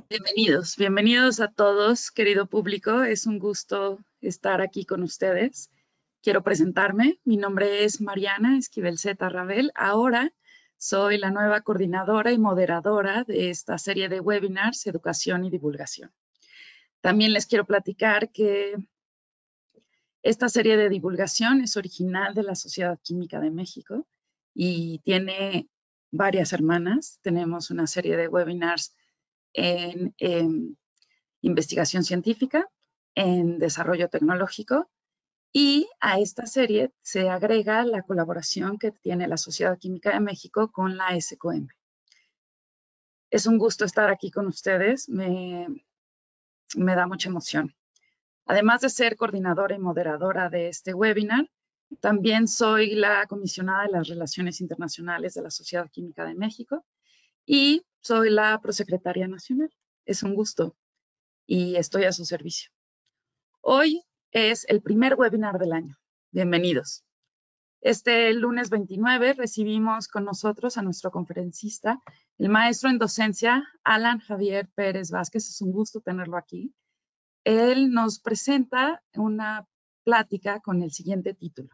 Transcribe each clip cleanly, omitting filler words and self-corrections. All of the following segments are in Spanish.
Bienvenidos a todos, querido público. Es un gusto estar aquí con ustedes. Quiero presentarme. Mi nombre es Mariana Esquivel Zeta Rabel. Ahora soy la nueva coordinadora y moderadora de esta serie de webinars, Educación y Divulgación. También les quiero platicar que esta serie de divulgación es original de la Sociedad Química de México y tiene varias hermanas. Tenemos una serie de webinars en investigación científica, en desarrollo tecnológico, y a esta serie se agrega la colaboración que tiene la Sociedad Química de México con la SQM. Es un gusto estar aquí con ustedes, me da mucha emoción. Además de ser coordinadora y moderadora de este webinar, también soy la comisionada de las Relaciones Internacionales de la Sociedad Química de México y soy la prosecretaria nacional. Es un gusto y estoy a su servicio. Hoy es el primer webinar del año. Bienvenidos. Este lunes 29 recibimos con nosotros a nuestro conferencista, el maestro en docencia, Alan Javier Pérez Vázquez. Es un gusto tenerlo aquí. Él nos presenta una plática con el siguiente título: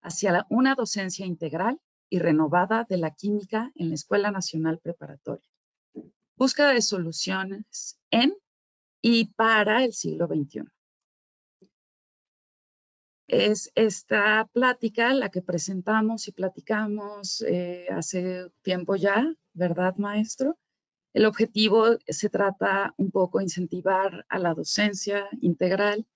Hacia una docencia integral y renovada de la química en la Escuela Nacional Preparatoria. Búsqueda de soluciones en y para el siglo XXI. Es esta plática la que presentamos y platicamos hace tiempo ya, ¿verdad, maestro? El objetivo se trata un poco de incentivar a la docencia integral,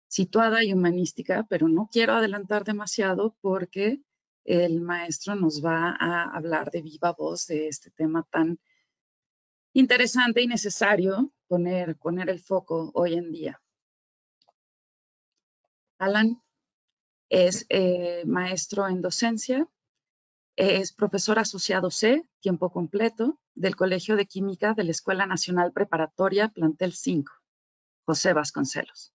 situada y humanística, pero no quiero adelantar demasiado porque el maestro nos va a hablar de viva voz de este tema tan interesante y necesario poner el foco hoy en día. Alan es maestro en docencia, es profesor asociado C, tiempo completo, del Colegio de Química de la Escuela Nacional Preparatoria, Plantel 5, José Vasconcelos.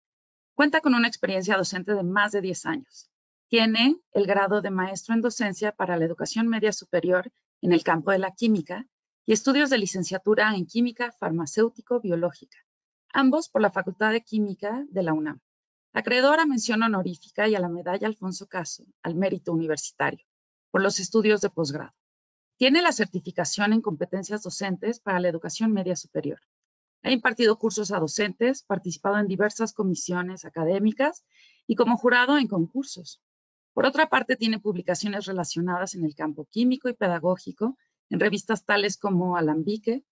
Cuenta con una experiencia docente de más de 10 años. Tiene el grado de maestro en docencia para la educación media superior en el campo de la química y estudios de licenciatura en química farmacéutico-biológica, ambos por la Facultad de Química de la UNAM. Acreedor a mención honorífica y a la medalla Alfonso Caso al mérito universitario por los estudios de posgrado. Tiene la certificación en competencias docentes para la educación media superior. Ha impartido cursos a docentes, participado en diversas comisiones académicas y como jurado en concursos. Por otra parte, tiene publicaciones relacionadas en el campo químico y pedagógico, en revistas tales como Alambique,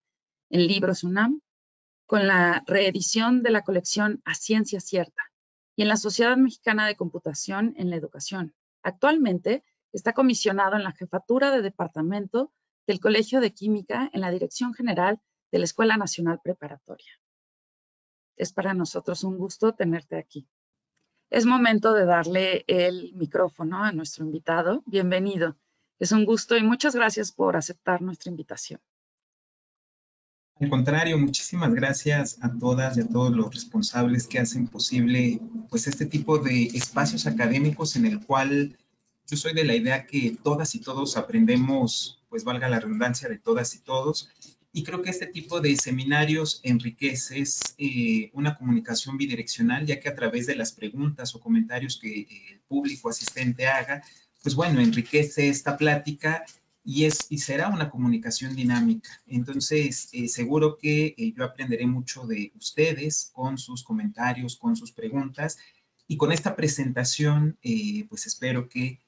en Libros UNAM, con la reedición de la colección A Ciencia Cierta, y en la Sociedad Mexicana de Computación en la Educación. Actualmente está comisionado en la jefatura de departamento del Colegio de Química en la Dirección General de la Escuela Nacional Preparatoria. Es para nosotros un gusto tenerte aquí. Es momento de darle el micrófono a nuestro invitado. Bienvenido. Es un gusto y muchas gracias por aceptar nuestra invitación. Al contrario, muchísimas gracias a todas y a todos los responsables que hacen posible pues este tipo de espacios académicos en el cual yo soy de la idea que todas y todos aprendemos, pues valga la redundancia, de todas y todos, y creo que este tipo de seminarios enriquece una comunicación bidireccional, ya que a través de las preguntas o comentarios que el público asistente haga, pues bueno, enriquece esta plática y será una comunicación dinámica. Entonces, seguro que yo aprenderé mucho de ustedes con sus comentarios, con sus preguntas, y con esta presentación, pues espero que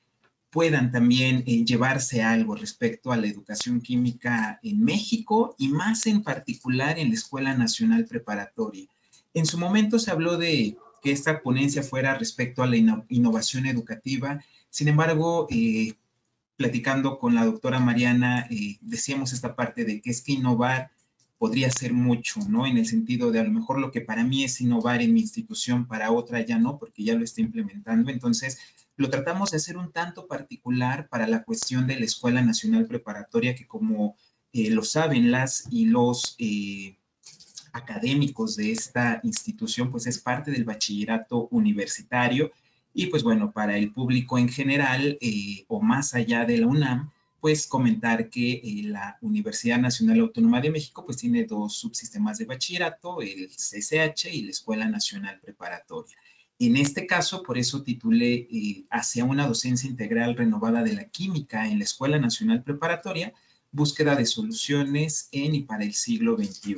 puedan también llevarse algo respecto a la educación química en México y más en particular en la Escuela Nacional Preparatoria. En su momento se habló de que esta ponencia fuera respecto a la innovación educativa. Sin embargo, platicando con la doctora Mariana, decíamos esta parte de que es que innovar podría ser mucho, ¿no? En el sentido de a lo mejor lo que para mí es innovar en mi institución, para otra ya no, porque ya lo está implementando. Entonces, lo tratamos de hacer un tanto particular para la cuestión de la Escuela Nacional Preparatoria, que como lo saben las y los académicos de esta institución, pues es parte del bachillerato universitario. Y pues bueno, para el público en general o más allá de la UNAM, pues comentar que la Universidad Nacional Autónoma de México pues tiene dos subsistemas de bachillerato, el CCH y la Escuela Nacional Preparatoria. En este caso, por eso titulé Hacia una docencia integral renovada de la química en la Escuela Nacional Preparatoria, búsqueda de soluciones en y para el siglo XXI.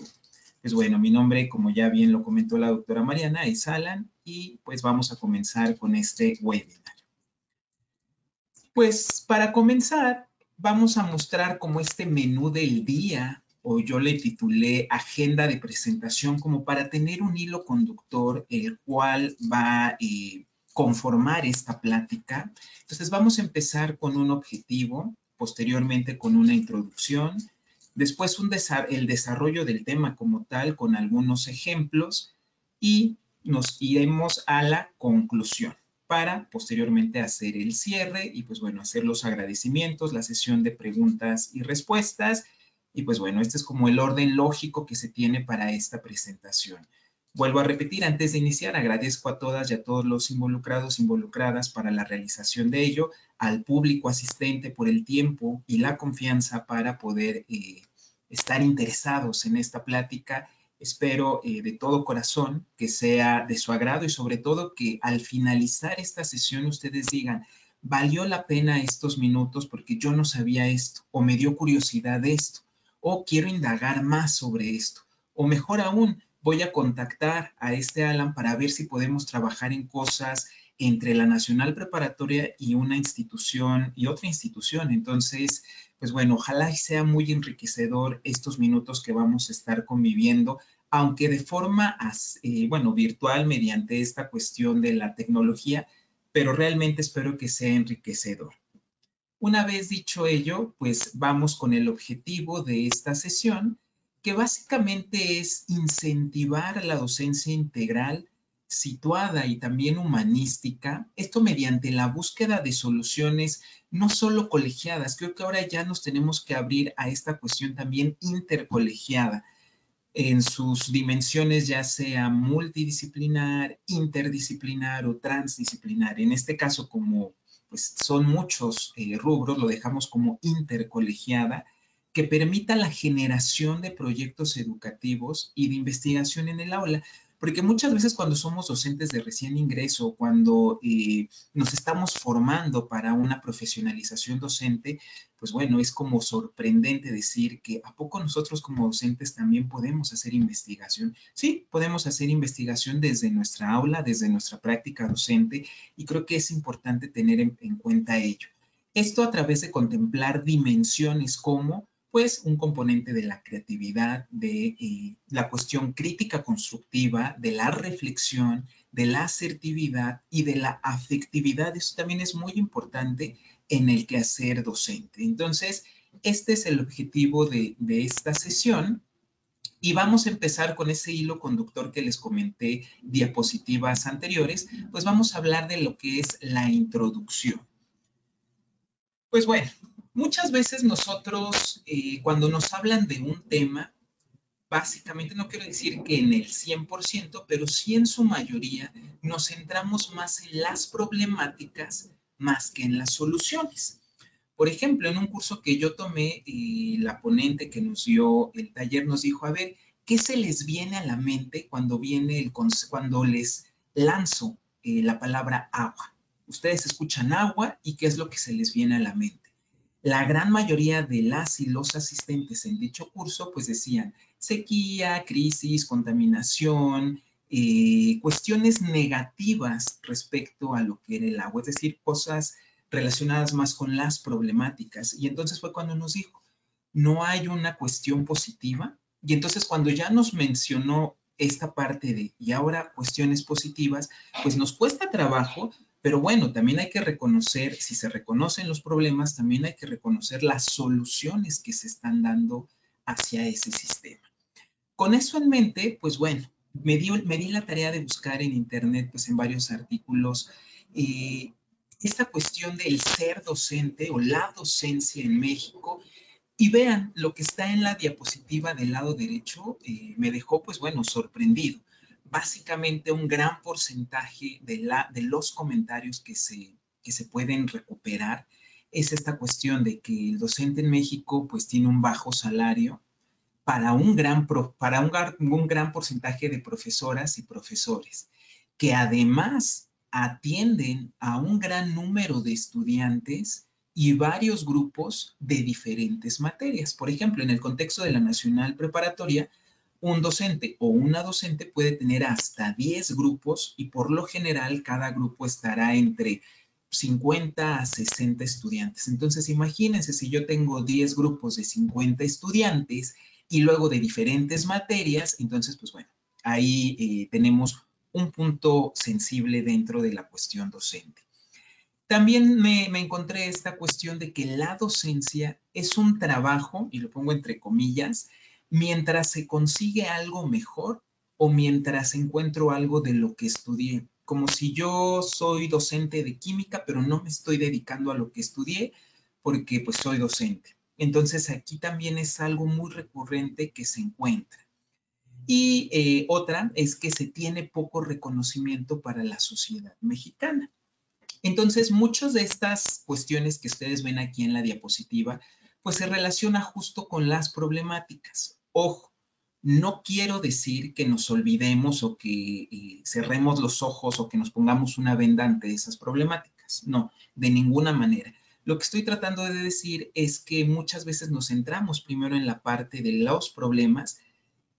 Pues bueno, mi nombre, como ya bien lo comentó la doctora Mariana, es Alan y pues vamos a comenzar con este webinar. Pues para comenzar, vamos a mostrar como este menú del día, o yo le titulé agenda de presentación, como para tener un hilo conductor el cual va a conformar esta plática. Entonces vamos a empezar con un objetivo, posteriormente con una introducción, después el desarrollo del tema como tal con algunos ejemplos y nos iremos a la conclusión para posteriormente hacer el cierre y pues bueno, hacer los agradecimientos, la sesión de preguntas y respuestas. Y pues bueno, este es como el orden lógico que se tiene para esta presentación. Vuelvo a repetir, antes de iniciar, agradezco a todas y a todos los involucrados, involucradas para la realización de ello, al público asistente por el tiempo y la confianza para poder estar interesados en esta plática. Espero de todo corazón que sea de su agrado y sobre todo que al finalizar esta sesión ustedes digan, valió la pena estos minutos porque yo no sabía esto o me dio curiosidad de esto o quiero indagar más sobre esto o mejor aún, voy a contactar a este Alan para ver si podemos trabajar en cosas entre la Nacional Preparatoria y una institución y otra institución. Entonces, pues bueno, ojalá y sea muy enriquecedor estos minutos que vamos a estar conviviendo, aunque de forma, bueno, virtual mediante esta cuestión de la tecnología, pero realmente espero que sea enriquecedor. Una vez dicho ello, pues vamos con el objetivo de esta sesión, que básicamente es incentivar la docencia integral situada y también humanística, esto mediante la búsqueda de soluciones no solo colegiadas, creo que ahora ya nos tenemos que abrir a esta cuestión también intercolegiada, en sus dimensiones ya sea multidisciplinar, interdisciplinar o transdisciplinar. En este caso, como pues, son muchos rubros, lo dejamos como intercolegiada, que permita la generación de proyectos educativos y de investigación en el aula. Porque muchas veces cuando somos docentes de recién ingreso, cuando nos estamos formando para una profesionalización docente, pues bueno, es como sorprendente decir que ¿a poco nosotros como docentes también podemos hacer investigación? Sí, podemos hacer investigación desde nuestra aula, desde nuestra práctica docente, y creo que es importante tener en cuenta ello. Esto a través de contemplar dimensiones como pues un componente de la creatividad, de la cuestión crítica constructiva, de la reflexión, de la asertividad y de la afectividad. Eso también es muy importante en el quehacer docente. Entonces, este es el objetivo de esta sesión. Y vamos a empezar con ese hilo conductor que les comenté diapositivas anteriores, pues vamos a hablar de lo que es la introducción. Pues bueno, muchas veces nosotros, cuando nos hablan de un tema, básicamente no quiero decir que en el 100%, pero sí en su mayoría nos centramos más en las problemáticas más que en las soluciones. Por ejemplo, en un curso que yo tomé, la ponente que nos dio el taller nos dijo, a ver, ¿qué se les viene a la mente cuando les lanzo la palabra agua? Ustedes escuchan agua y ¿qué es lo que se les viene a la mente? La gran mayoría de las y los asistentes en dicho curso pues decían sequía, crisis, contaminación, cuestiones negativas respecto a lo que era el agua, es decir, cosas relacionadas más con las problemáticas. Y entonces fue cuando nos dijo, no hay una cuestión positiva. Y entonces cuando ya nos mencionó esta parte de, y ahora cuestiones positivas, pues nos cuesta trabajo, pero bueno, también hay que reconocer, si se reconocen los problemas, también hay que reconocer las soluciones que se están dando hacia ese sistema. Con eso en mente, pues bueno, me di la tarea de buscar en internet, pues en varios artículos, esta cuestión del ser docente o la docencia en México. Y vean, lo que está en la diapositiva del lado derecho me dejó, pues bueno, sorprendido. Básicamente un gran porcentaje de los comentarios que se pueden recuperar es esta cuestión de que el docente en México pues tiene un bajo salario para un gran porcentaje de profesoras y profesores, que además atienden a un gran número de estudiantes y varios grupos de diferentes materias. Por ejemplo, en el contexto de la Nacional Preparatoria, un docente o una docente puede tener hasta 10 grupos y por lo general cada grupo estará entre 50 a 60 estudiantes. Entonces, imagínense si yo tengo 10 grupos de 50 estudiantes y luego de diferentes materias, entonces, pues bueno, ahí tenemos un punto sensible dentro de la cuestión docente. También me encontré esta cuestión de que la docencia es un trabajo, y lo pongo entre comillas, mientras se consigue algo mejor o mientras encuentro algo de lo que estudié. Como si yo soy docente de química, pero no me estoy dedicando a lo que estudié porque pues soy docente. Entonces aquí también es algo muy recurrente que se encuentra. Y otra es que se tiene poco reconocimiento para la sociedad mexicana. Entonces, muchas de estas cuestiones que ustedes ven aquí en la diapositiva, pues se relaciona justo con las problemáticas. Ojo, no quiero decir que nos olvidemos o que cerremos los ojos o que nos pongamos una venda ante esas problemáticas. No, de ninguna manera. Lo que estoy tratando de decir es que muchas veces nos centramos primero en la parte de los problemas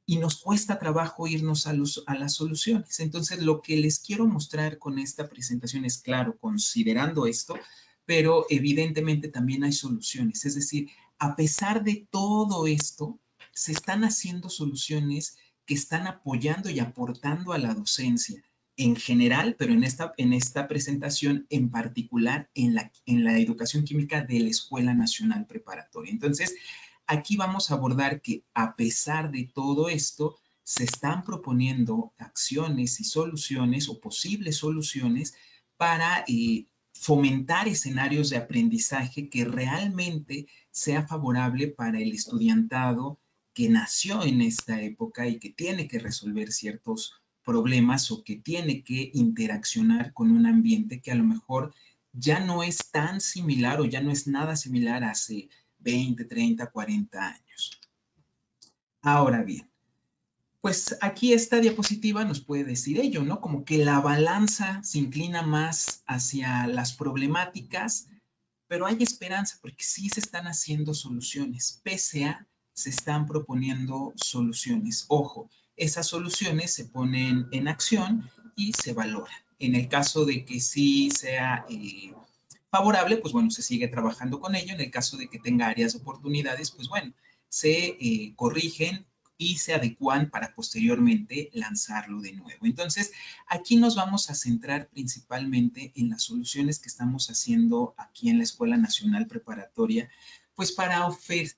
y nos cuesta trabajo irnos a las soluciones. Entonces, lo que les quiero mostrar con esta presentación es, claro, considerando esto, pero evidentemente también hay soluciones. Es decir, a pesar de todo esto, se están haciendo soluciones que están apoyando y aportando a la docencia en general, pero en esta presentación en particular en la educación química de la Escuela Nacional Preparatoria. Entonces, aquí vamos a abordar que a pesar de todo esto, se están proponiendo acciones y soluciones o posibles soluciones para fomentar escenarios de aprendizaje que realmente sea favorable para el estudiantado que nació en esta época y que tiene que resolver ciertos problemas o que tiene que interaccionar con un ambiente que a lo mejor ya no es tan similar o ya no es nada similar a hace 20, 30, 40 años. Ahora bien, pues aquí esta diapositiva nos puede decir ello, ¿no? Como que la balanza se inclina más hacia las problemáticas, pero hay esperanza porque sí se están haciendo soluciones, pese a se están proponiendo soluciones. Ojo, esas soluciones se ponen en acción y se valoran. En el caso de que sí sea favorable, pues bueno, se sigue trabajando con ello. En el caso de que tenga áreas de oportunidades, pues bueno, se corrigen y se adecúan para posteriormente lanzarlo de nuevo. Entonces, aquí nos vamos a centrar principalmente en las soluciones que estamos haciendo aquí en la Escuela Nacional Preparatoria, pues para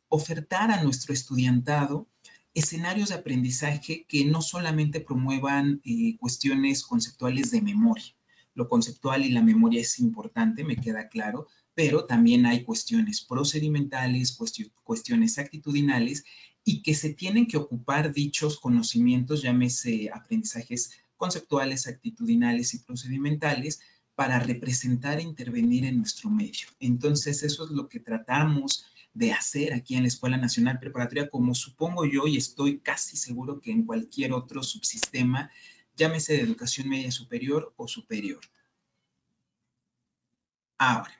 ofertar a nuestro estudiantado escenarios de aprendizaje que no solamente promuevan cuestiones conceptuales de memoria. Lo conceptual y la memoria es importante, me queda claro, pero también hay cuestiones procedimentales, cuestiones actitudinales y que se tienen que ocupar dichos conocimientos, llámese aprendizajes conceptuales, actitudinales y procedimentales, para representar e intervenir en nuestro medio. Entonces, eso es lo que tratamos de hacer aquí en la Escuela Nacional Preparatoria, como supongo yo y estoy casi seguro que en cualquier otro subsistema, llámese de educación media superior o superior. Ahora,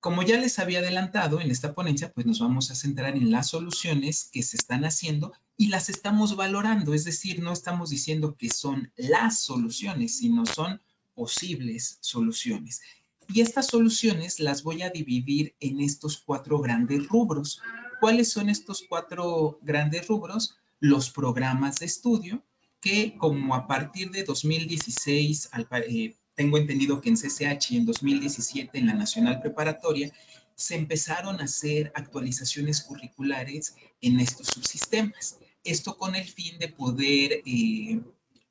como ya les había adelantado en esta ponencia, pues nos vamos a centrar en las soluciones que se están haciendo y las estamos valorando, es decir, no estamos diciendo que son las soluciones, sino son posibles soluciones. Y estas soluciones las voy a dividir en estos 4 grandes rubros. ¿Cuáles son estos 4 grandes rubros? Los programas de estudio, que como a partir de 2016, tengo entendido que en CCH y en 2017 en la Nacional Preparatoria, se empezaron a hacer actualizaciones curriculares en estos subsistemas. Esto con el fin de poder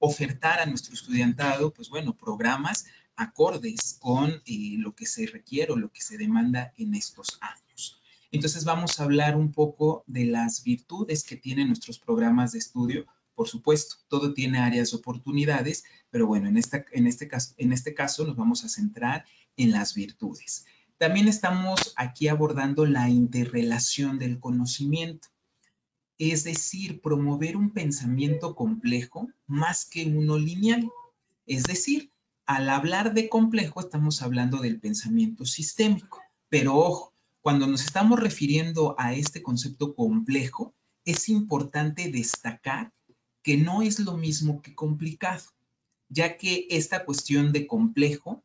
ofertar a nuestro estudiantado, pues bueno, programas acordes con lo que se requiere o lo que se demanda en estos años. Entonces vamos a hablar un poco de las virtudes que tienen nuestros programas de estudio. Por supuesto, todo tiene áreas de oportunidades, pero bueno, en este caso nos vamos a centrar en las virtudes. También estamos aquí abordando la interrelación del conocimiento, es decir, promover un pensamiento complejo más que uno lineal. Es decir, al hablar de complejo estamos hablando del pensamiento sistémico, pero ojo, cuando nos estamos refiriendo a este concepto complejo, es importante destacar que no es lo mismo que complicado, ya que esta cuestión de complejo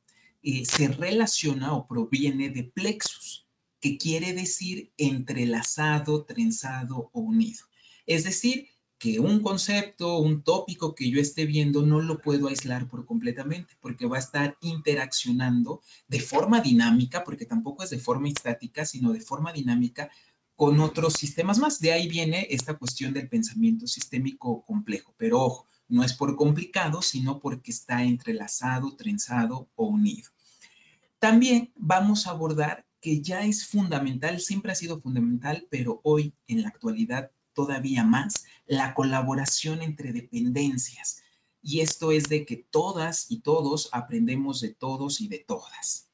se relaciona o proviene de plexus, que quiere decir entrelazado, trenzado o unido. Es decir, que un concepto, un tópico que yo esté viendo no lo puedo aislar por completamente, porque va a estar interaccionando de forma dinámica, porque tampoco es de forma estática, sino de forma dinámica con otros sistemas más. De ahí viene esta cuestión del pensamiento sistémico complejo. Pero ojo, no es por complicado, sino porque está entrelazado, trenzado o unido. También vamos a abordar que ya es fundamental, siempre ha sido fundamental, pero hoy en la actualidad todavía más, la colaboración entre dependencias. Y esto es de que todas y todos aprendemos de todos y de todas.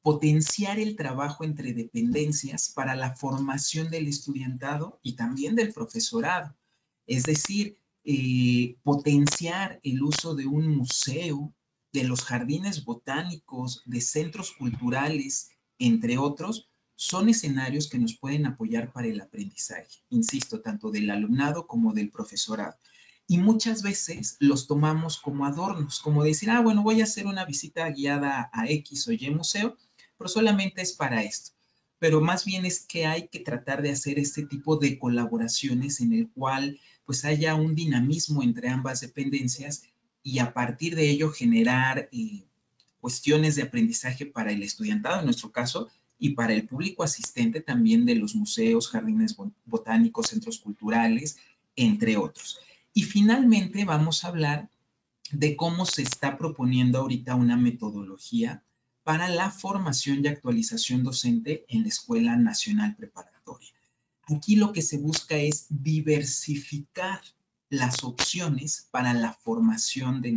Potenciar el trabajo entre dependencias para la formación del estudiantado y también del profesorado. Es decir, potenciar el uso de un museo, de los jardines botánicos, de centros culturales, entre otros, son escenarios que nos pueden apoyar para el aprendizaje, insisto, tanto del alumnado como del profesorado. Y muchas veces los tomamos como adornos, como decir, ah, bueno, voy a hacer una visita guiada a X o Y museo, pero solamente es para esto. Pero más bien es que hay que tratar de hacer este tipo de colaboraciones en el cual pues haya un dinamismo entre ambas dependencias y a partir de ello generar cuestiones de aprendizaje para el estudiantado, en nuestro caso, y para el público asistente también de los museos, jardines botánicos, centros culturales, entre otros. Y finalmente vamos a hablar de cómo se está proponiendo ahorita una metodología para la formación y actualización docente en la Escuela Nacional Preparatoria. Aquí lo que se busca es diversificar las opciones para la formación de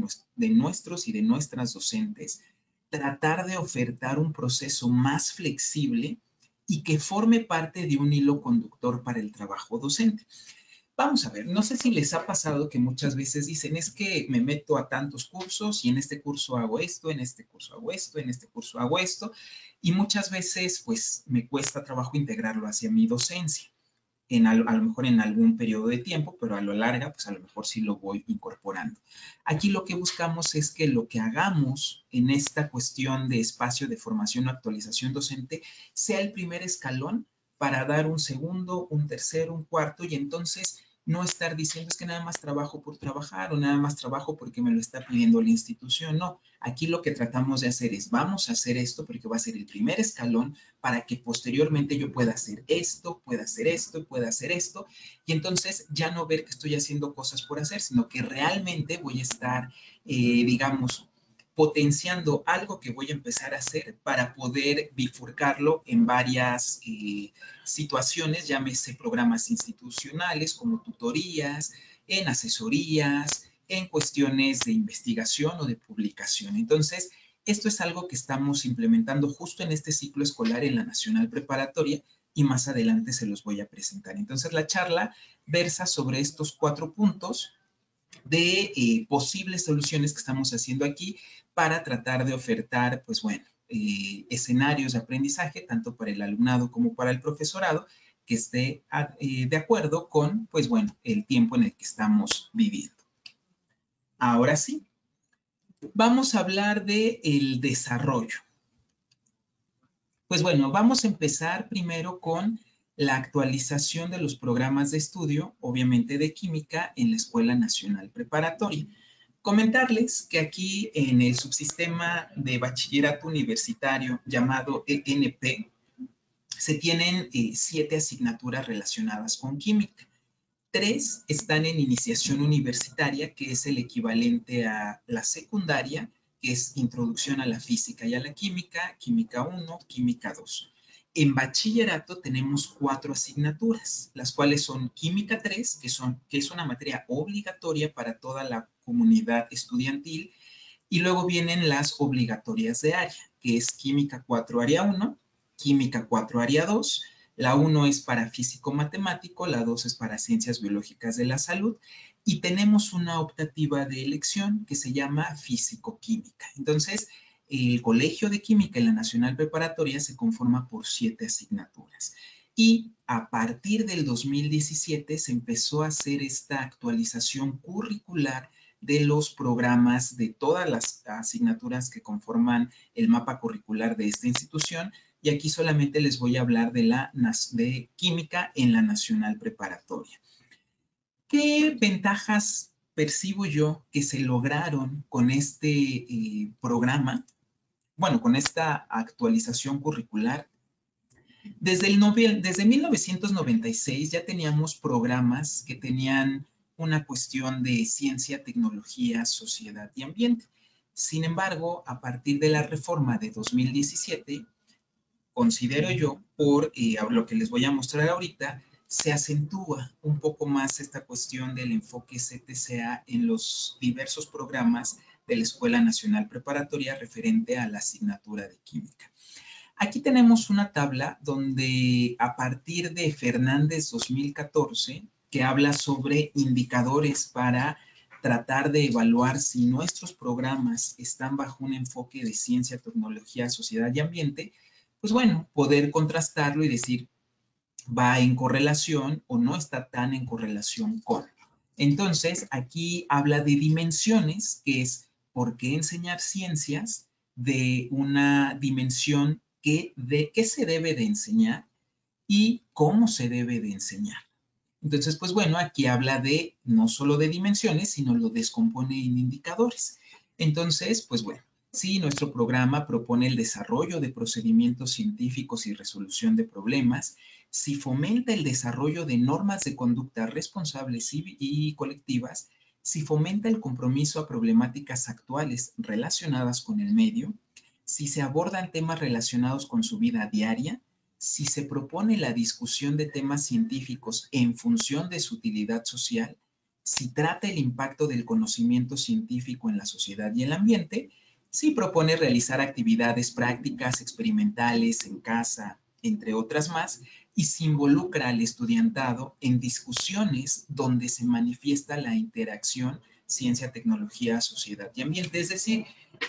nuestros y de nuestras docentes, tratar de ofertar un proceso más flexible y que forme parte de un hilo conductor para el trabajo docente. Vamos a ver, no sé si les ha pasado que muchas veces dicen, es que me meto a tantos cursos y en este curso hago esto, en este curso hago esto, en este curso hago esto, y muchas veces pues me cuesta trabajo integrarlo hacia mi docencia. A lo mejor en algún periodo de tiempo, pero a lo largo, pues a lo mejor sí lo voy incorporando. Aquí lo que buscamos es que lo que hagamos en esta cuestión de espacio de formación o actualización docente sea el primer escalón para dar un segundo, un tercero, un cuarto, y entonces no estar diciendo es que nada más trabajo por trabajar o nada más trabajo porque me lo está pidiendo la institución. No, aquí lo que tratamos de hacer es vamos a hacer esto porque va a ser el primer escalón para que posteriormente yo pueda hacer esto, pueda hacer esto, pueda hacer esto, y entonces ya no ver que estoy haciendo cosas por hacer, sino que realmente voy a estar, digamos, potenciando algo que voy a empezar a hacer para poder bifurcarlo en varias situaciones, llámese programas institucionales como tutorías, en asesorías, en cuestiones de investigación o de publicación. Entonces, esto es algo que estamos implementando justo en este ciclo escolar en la Nacional Preparatoria y más adelante se los voy a presentar. Entonces, la charla versa sobre estos 4 puntos de posibles soluciones que estamos haciendo aquí para tratar de ofertar, pues bueno, escenarios de aprendizaje, tanto para el alumnado como para el profesorado, que esté de acuerdo con, pues bueno, el tiempo en el que estamos viviendo. Ahora sí, vamos a hablar del desarrollo. Pues bueno, vamos a empezar primero con la actualización de los programas de estudio, obviamente de química, en la Escuela Nacional Preparatoria. Comentarles que aquí en el subsistema de bachillerato universitario llamado ENP, se tienen 7 asignaturas relacionadas con química. 3 están en iniciación universitaria, que es el equivalente a la secundaria, que es Introducción a la Física y a la Química, Química 1, Química 2. En bachillerato tenemos 4 asignaturas, las cuales son Química 3, que es una materia obligatoria para toda la comunidad estudiantil, y luego vienen las obligatorias de área, que es Química 4, área 1, Química 4 Área 2. La 1 es para físico-matemático, la 2 es para ciencias biológicas de la salud y tenemos una optativa de elección que se llama físico-química. Entonces, el Colegio de Química en la Nacional Preparatoria se conforma por 7 asignaturas. Y a partir del 2017 se empezó a hacer esta actualización curricular de los programas de todas las asignaturas que conforman el mapa curricular de esta institución. Y aquí solamente les voy a hablar de química en la Nacional Preparatoria. ¿Qué ventajas percibo yo que se lograron con este programa? Bueno, con esta actualización curricular. Desde 1996 ya teníamos programas que tenían una cuestión de ciencia, tecnología, sociedad y ambiente. Sin embargo, a partir de la reforma de 2017, considero yo, por lo que les voy a mostrar ahorita, se acentúa un poco más esta cuestión del enfoque CTCA en los diversos programas de la Escuela Nacional Preparatoria referente a la asignatura de química. Aquí tenemos una tabla donde a partir de Fernández 2014, que habla sobre indicadores para tratar de evaluar si nuestros programas están bajo un enfoque de ciencia, tecnología, sociedad y ambiente, pues bueno, poder contrastarlo y decir, va en correlación o no está tan en correlación con. Entonces, aquí habla de dimensiones, que es por qué enseñar ciencias de una dimensión de qué se debe de enseñar y cómo se debe de enseñar. Entonces, pues bueno, aquí habla de no solo de dimensiones, sino lo descompone en indicadores. Entonces, pues bueno, sí, nuestro programa propone el desarrollo de procedimientos científicos y resolución de problemas, si fomenta el desarrollo de normas de conducta responsables y colectivas, si fomenta el compromiso a problemáticas actuales relacionadas con el medio, si se abordan temas relacionados con su vida diaria, si se propone la discusión de temas científicos en función de su utilidad social, si trata el impacto del conocimiento científico en la sociedad y el ambiente, si propone realizar actividades prácticas, experimentales, en casa, entre otras más, y se involucra al estudiantado en discusiones donde se manifiesta la interacción ciencia, tecnología, sociedad y ambiente. Es decir,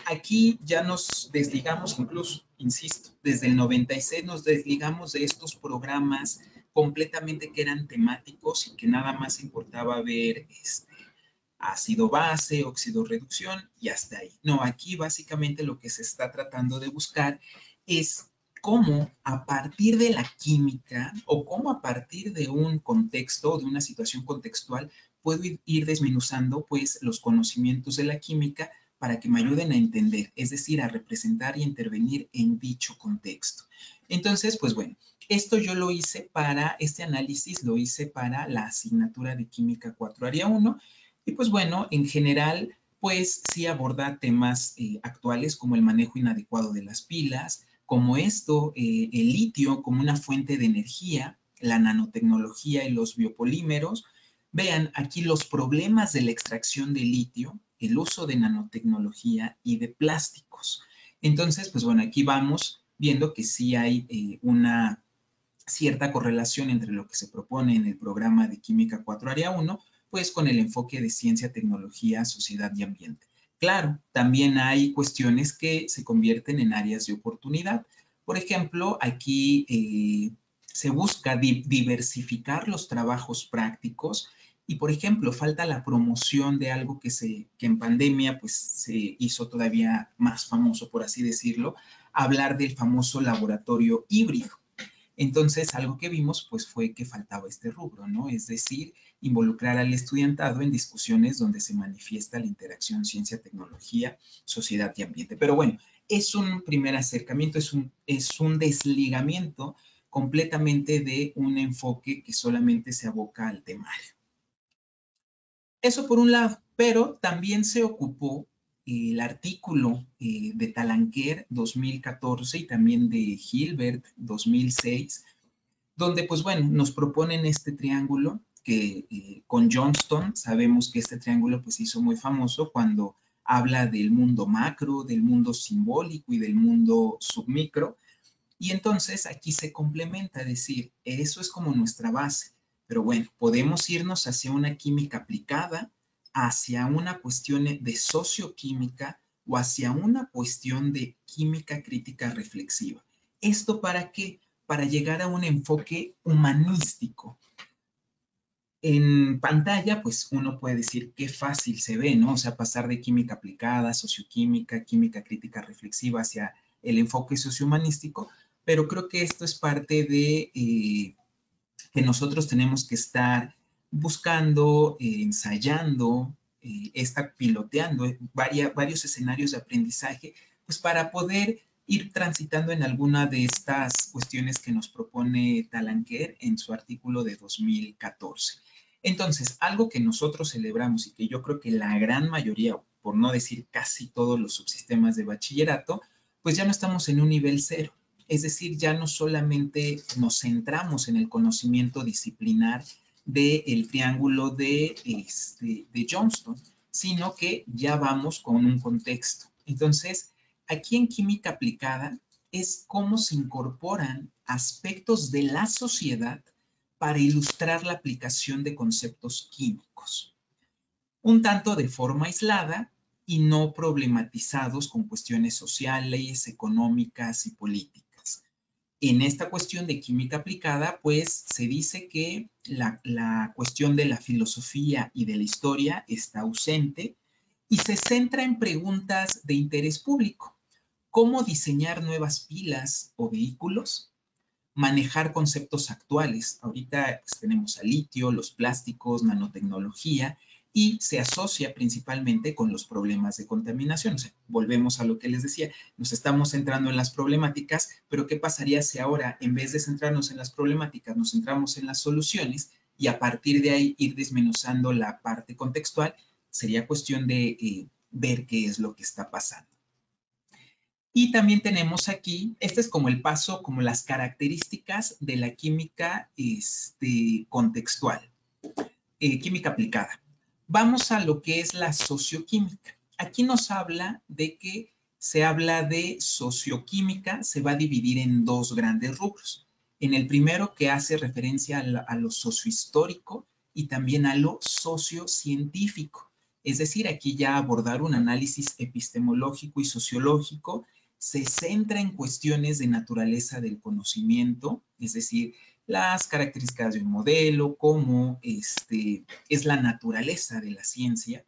aquí ya nos desligamos incluso, insisto, desde el 96 nos desligamos de estos programas completamente que eran temáticos y que nada más importaba ver ácido base, óxido reducción y hasta ahí. No, aquí básicamente lo que se está tratando de buscar es cómo a partir de la química o cómo a partir de un contexto o de una situación contextual puedo ir desmenuzando pues los conocimientos de la química para que me ayuden a entender, es decir, a representar y intervenir en dicho contexto. Entonces, pues bueno, esto yo lo hice para, este análisis lo hice para la asignatura de Química 4 Área 1 y pues bueno, en general, pues sí aborda temas actuales como el manejo inadecuado de las pilas, como esto, el litio como una fuente de energía, la nanotecnología y los biopolímeros. Vean aquí los problemas de la extracción de litio, el uso de nanotecnología y de plásticos. Entonces, pues bueno, aquí vamos viendo que sí hay una cierta correlación entre lo que se propone en el programa de Química 4 Área 1, pues con el enfoque de ciencia, tecnología, sociedad y ambiente. Claro, también hay cuestiones que se convierten en áreas de oportunidad. Por ejemplo, aquí se busca diversificar los trabajos prácticos y, por ejemplo, falta la promoción de algo que en pandemia pues, se hizo todavía más famoso, por así decirlo, hablar del famoso laboratorio híbrido. Entonces, algo que vimos pues fue que faltaba este rubro, ¿no? Es decir, involucrar al estudiantado en discusiones donde se manifiesta la interacción ciencia, tecnología, sociedad y ambiente. Pero bueno, es un primer acercamiento, es un desligamiento completamente de un enfoque que solamente se aboca al temario. Eso por un lado, pero también se ocupó el artículo de Talanquer 2014 y también de Hilbert 2006, donde pues bueno, nos proponen este triángulo que con Johnston sabemos que este triángulo pues hizo muy famoso cuando habla del mundo macro, del mundo simbólico y del mundo submicro. Y entonces aquí se complementa, es decir, eso es como nuestra base. Pero bueno, podemos irnos hacia una química aplicada, hacia una cuestión de socioquímica o hacia una cuestión de química crítica reflexiva. ¿Esto para qué? Para llegar a un enfoque humanístico. En pantalla, pues uno puede decir qué fácil se ve, ¿no? O sea, pasar de química aplicada, socioquímica, química crítica reflexiva hacia el enfoque sociohumanístico, pero creo que esto es parte de que nosotros tenemos que estar buscando, ensayando, piloteando varios escenarios de aprendizaje, pues para poder ir transitando en alguna de estas cuestiones que nos propone Talanquer en su artículo de 2014. Entonces, algo que nosotros celebramos y que yo creo que la gran mayoría, por no decir casi todos los subsistemas de bachillerato, pues ya no estamos en un nivel cero. Es decir, ya no solamente nos centramos en el conocimiento disciplinar del triángulo de Johnston, sino que ya vamos con un contexto. Entonces, aquí en química aplicada es cómo se incorporan aspectos de la sociedad para ilustrar la aplicación de conceptos químicos, un tanto de forma aislada y no problematizados con cuestiones sociales, económicas y políticas. En esta cuestión de química aplicada, pues se dice que la cuestión de la filosofía y de la historia está ausente y se centra en preguntas de interés público. ¿Cómo diseñar nuevas pilas o vehículos? Manejar conceptos actuales. Ahorita pues, tenemos al litio, los plásticos, nanotecnología, y se asocia principalmente con los problemas de contaminación. O sea, volvemos a lo que les decía, nos estamos centrando en las problemáticas, pero ¿qué pasaría si ahora, en vez de centrarnos en las problemáticas, nos centramos en las soluciones y a partir de ahí ir desmenuzando la parte contextual? Sería cuestión de ver qué es lo que está pasando. Y también tenemos aquí, este es como el paso, como las características de la química contextual, química aplicada. Vamos a lo que es la socioquímica. Aquí nos habla de que se habla de socioquímica, se va a dividir en dos grandes rubros. En el primero que hace referencia a lo sociohistórico y también a lo sociocientífico. Es decir, aquí ya abordar un análisis epistemológico y sociológico se centra en cuestiones de naturaleza del conocimiento, es decir, las características de un modelo, cómo es la naturaleza de la ciencia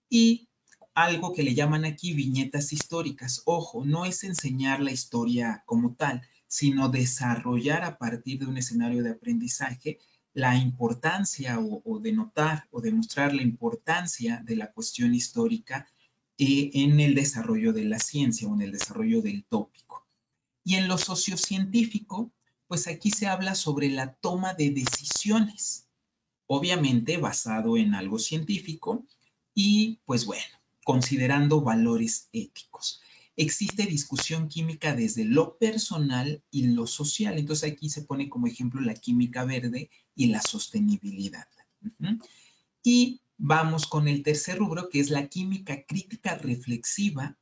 y algo que le llaman aquí viñetas históricas. Ojo, no es enseñar la historia como tal, sino desarrollar a partir de un escenario de aprendizaje la importancia o denotar o demostrar la importancia de la cuestión histórica en el desarrollo de la ciencia o en el desarrollo del tópico. Y en lo sociocientífico, pues aquí se habla sobre la toma de decisiones, obviamente basado en algo científico y pues bueno, considerando valores éticos. Existe discusión química desde lo personal y lo social. Entonces aquí se pone como ejemplo la química verde y la sostenibilidad. Y vamos con el tercer rubro, que es la química crítica reflexiva.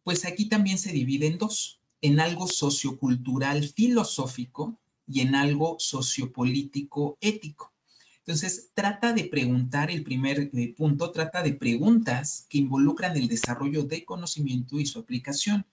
Pues aquí también se divide en dos, en algo sociocultural filosófico y en algo sociopolítico ético. Entonces, trata de preguntar, el primer punto trata de preguntas que involucran el desarrollo de conocimiento y su aplicación.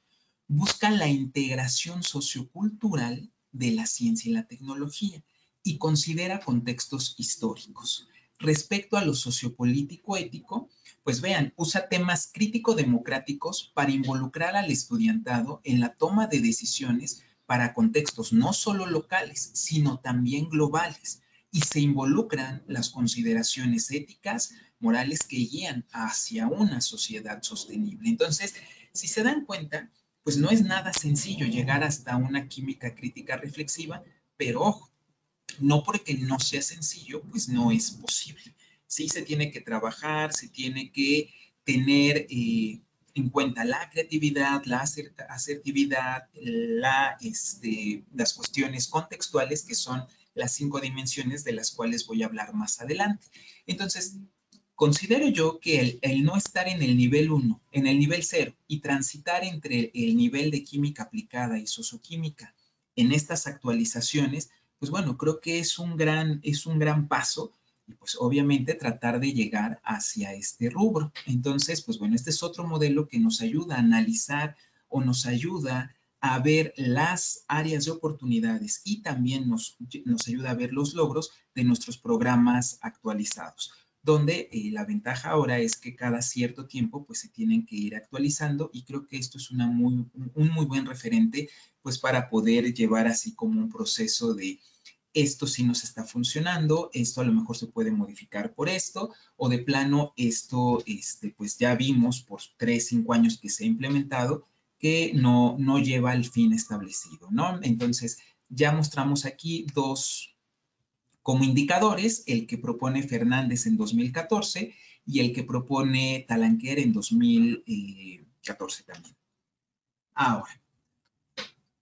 Busca la integración sociocultural de la ciencia y la tecnología y considera contextos históricos. Respecto a lo sociopolítico ético, pues vean, usa temas crítico-democráticos para involucrar al estudiantado en la toma de decisiones para contextos no solo locales, sino también globales, y se involucran las consideraciones éticas, morales que guían hacia una sociedad sostenible. Entonces, si se dan cuenta, pues no es nada sencillo llegar hasta una química crítica reflexiva, pero ojo, no porque no sea sencillo, pues no es posible. Sí se tiene que trabajar, se tiene que tener en cuenta la creatividad, la asertividad, las cuestiones contextuales, que son las 5 dimensiones de las cuales voy a hablar más adelante. Entonces, considero yo que el no estar en el nivel 1, en el nivel 0, y transitar entre el nivel de química aplicada y socioquímica en estas actualizaciones, pues bueno, creo que es un gran paso y pues obviamente tratar de llegar hacia este rubro. Entonces, pues bueno, este es otro modelo que nos ayuda a analizar o nos ayuda a ver las áreas de oportunidades y también nos ayuda a ver los logros de nuestros programas actualizados, donde la ventaja ahora es que cada cierto tiempo pues se tienen que ir actualizando y creo que esto es un muy buen referente pues para poder llevar así como un proceso de esto sí nos está funcionando, esto a lo mejor se puede modificar por esto, o de plano esto pues ya vimos por 3, 5 años que se ha implementado que no lleva al fin establecido, ¿no? Entonces, ya mostramos aquí dos como indicadores, el que propone Fernández en 2014 y el que propone Talanquer en 2014 también. Ahora,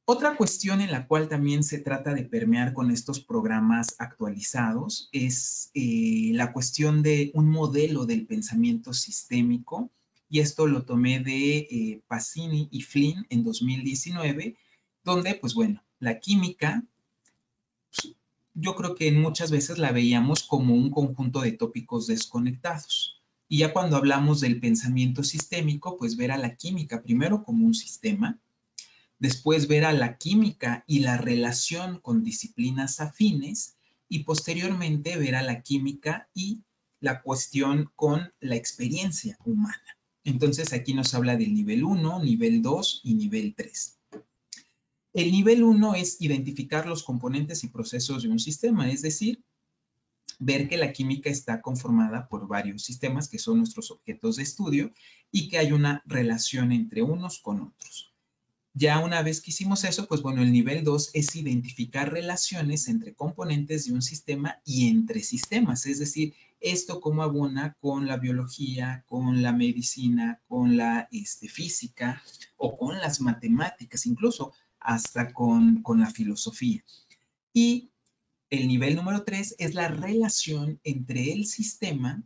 otra cuestión en la cual también se trata de permear con estos programas actualizados es la cuestión de un modelo del pensamiento sistémico, y esto lo tomé de Pacini y Flynn en 2019, donde, pues bueno, la química, pues, yo creo que muchas veces la veíamos como un conjunto de tópicos desconectados. Y ya cuando hablamos del pensamiento sistémico, pues ver a la química primero como un sistema, después ver a la química y la relación con disciplinas afines y posteriormente ver a la química y la cuestión con la experiencia humana. Entonces aquí nos habla del nivel 1, nivel 2 y nivel 3. El nivel 1 es identificar los componentes y procesos de un sistema, es decir, ver que la química está conformada por varios sistemas que son nuestros objetos de estudio y que hay una relación entre unos con otros. Ya una vez que hicimos eso, pues bueno, el nivel 2 es identificar relaciones entre componentes de un sistema y entre sistemas, es decir, esto cómo abona con la biología, con la medicina, con la física o con las matemáticas, incluso hasta con la filosofía. Y el nivel número 3 es la relación entre el sistema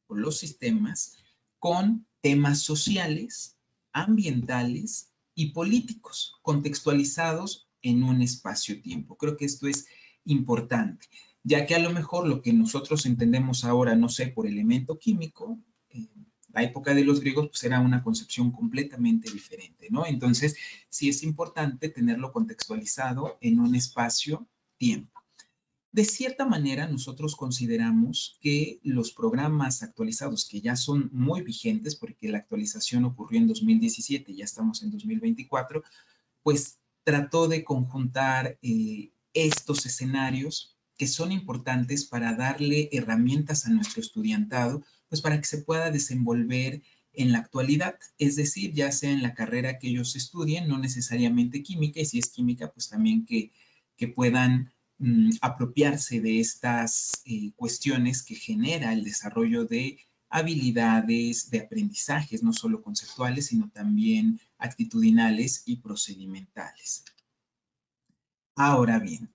o los sistemas con temas sociales, ambientales y políticos, contextualizados en un espacio-tiempo. Creo que esto es importante, ya que a lo mejor lo que nosotros entendemos ahora, no sé, por elemento químico, en la época de los griegos, pues era una concepción completamente diferente, ¿no? Entonces, sí es importante tenerlo contextualizado en un espacio-tiempo. De cierta manera, nosotros consideramos que los programas actualizados, que ya son muy vigentes, porque la actualización ocurrió en 2017, ya estamos en 2024, pues trató de conjuntar estos escenarios que son importantes para darle herramientas a nuestro estudiantado, pues para que se pueda desenvolver en la actualidad, es decir, ya sea en la carrera que ellos estudien, no necesariamente química, y si es química, pues también que puedan apropiarse de estas cuestiones que genera el desarrollo de habilidades, de aprendizajes, no solo conceptuales, sino también actitudinales y procedimentales. Ahora bien,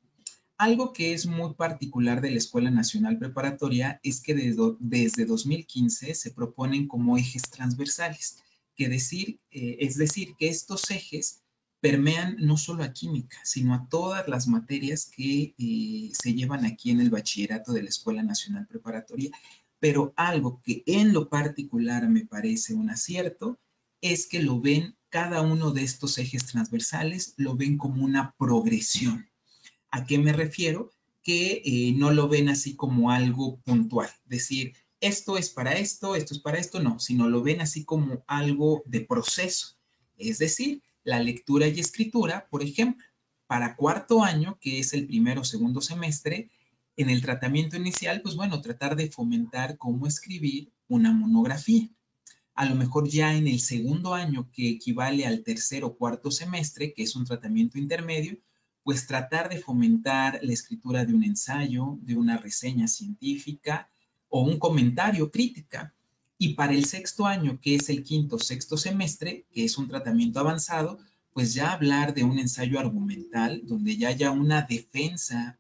algo que es muy particular de la Escuela Nacional Preparatoria es que desde 2015 se proponen como ejes transversales, es decir, que estos ejes permean no solo a química, sino a todas las materias que se llevan aquí en el bachillerato de la Escuela Nacional Preparatoria, pero algo que en lo particular me parece un acierto es que lo ven, cada uno de estos ejes transversales, lo ven como una progresión. ¿A qué me refiero? Que no lo ven así como algo puntual, decir, esto es para esto es para esto, no, sino lo ven así como algo de proceso. Es decir, la lectura y escritura, por ejemplo, para cuarto año, que es el primero o segundo semestre, en el tratamiento inicial, pues bueno, tratar de fomentar cómo escribir una monografía. A lo mejor ya en el segundo año, que equivale al tercer o cuarto semestre, que es un tratamiento intermedio, pues tratar de fomentar la escritura de un ensayo, de una reseña científica o un comentario crítica. Y para el sexto año, que es el quinto o sexto semestre, que es un tratamiento avanzado, pues ya hablar de un ensayo argumental donde ya haya una defensa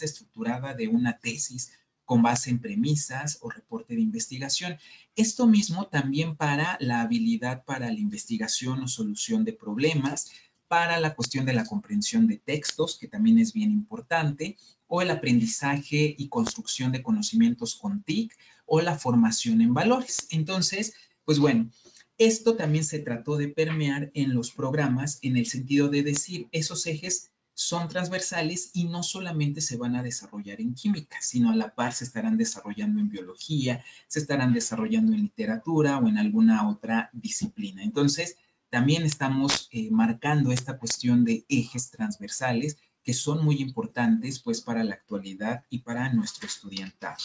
estructurada de una tesis con base en premisas o reporte de investigación. Esto mismo también para la habilidad para la investigación o solución de problemas, para la cuestión de la comprensión de textos, que también es bien importante, o el aprendizaje y construcción de conocimientos con TIC, o la formación en valores. Entonces, pues bueno, esto también se trató de permear en los programas en el sentido de decir, esos ejes son transversales y no solamente se van a desarrollar en química, sino a la par se estarán desarrollando en biología, se estarán desarrollando en literatura o en alguna otra disciplina. Entonces, también estamos marcando esta cuestión de ejes transversales que son muy importantes pues para la actualidad y para nuestro estudiantado.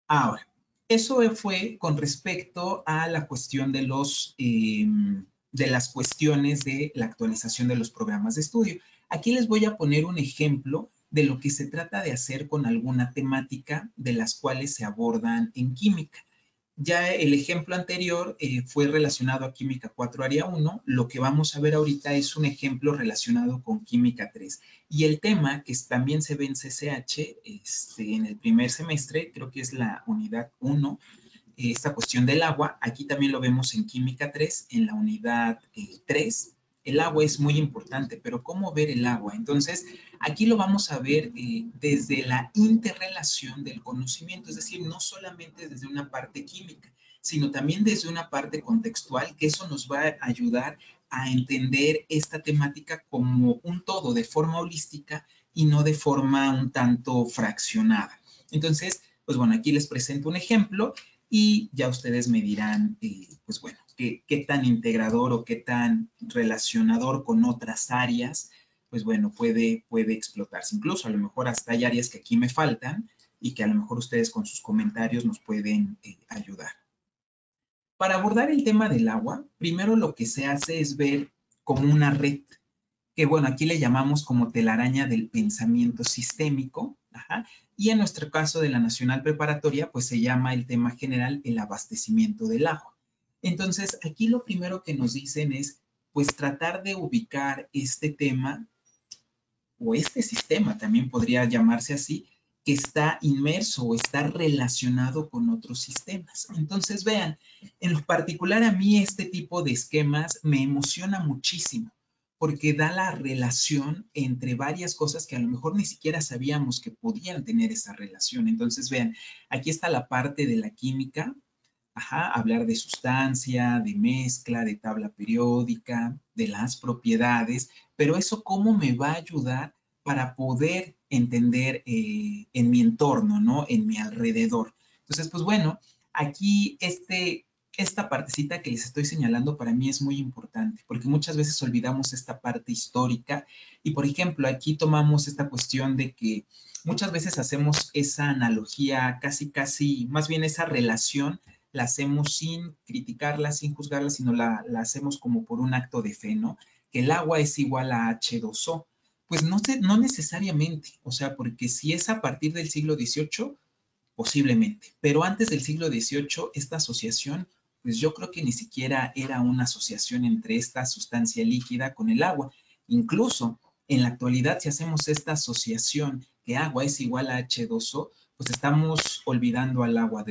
Ahora, eso fue con respecto a la cuestión de las cuestiones de la actualización de los programas de estudio. Aquí les voy a poner un ejemplo de lo que se trata de hacer con alguna temática de las cuales se abordan en química. Ya el ejemplo anterior fue relacionado a Química 4 Área 1. Lo que vamos a ver ahorita es un ejemplo relacionado con Química 3. Y el tema que también se ve en CCH en el primer semestre, creo que es la unidad 1, esta cuestión del agua, aquí también lo vemos en Química 3, en la unidad 3. El agua es muy importante, pero ¿cómo ver el agua? Entonces, aquí lo vamos a ver desde la interrelación del conocimiento, es decir, no solamente desde una parte química, sino también desde una parte contextual, que eso nos va a ayudar a entender esta temática como un todo, de forma holística y no de forma un tanto fraccionada. Entonces, pues bueno, aquí les presento un ejemplo y ya ustedes me dirán, pues bueno, qué tan integrador o qué tan relacionador con otras áreas, pues bueno, puede explotarse. Incluso a lo mejor hasta hay áreas que aquí me faltan y que a lo mejor ustedes con sus comentarios nos pueden ayudar. Para abordar el tema del agua, primero lo que se hace es ver como una red, que bueno, aquí le llamamos como telaraña del pensamiento sistémico, y en nuestro caso de la Nacional Preparatoria, pues se llama el tema general el abastecimiento del agua. Entonces, aquí lo primero que nos dicen es, pues tratar de ubicar este tema, o este sistema también podría llamarse así, que está inmerso o está relacionado con otros sistemas. Entonces, vean, en lo particular a mí este tipo de esquemas me emociona muchísimo, porque da la relación entre varias cosas que a lo mejor ni siquiera sabíamos que podían tener esa relación. Entonces, vean, aquí está la parte de la química, hablar de sustancia, de mezcla, de tabla periódica, de las propiedades, pero eso cómo me va a ayudar para poder entender en mi entorno, ¿no? En mi alrededor. Entonces, pues bueno, aquí esta partecita que les estoy señalando para mí es muy importante, porque muchas veces olvidamos esta parte histórica y, por ejemplo, aquí tomamos esta cuestión de que muchas veces hacemos esa analogía, casi, más bien esa relación, la hacemos sin criticarla, sin juzgarla, sino la hacemos como por un acto de fe, ¿no? Que el agua es igual a H2O. Pues no necesariamente, o sea, porque si es a partir del siglo XVIII, posiblemente, pero antes del siglo XVIII, esta asociación, pues yo creo que ni siquiera era una asociación entre esta sustancia líquida con el agua. Incluso en la actualidad, si hacemos esta asociación que agua es igual a H2O, pues estamos olvidando al agua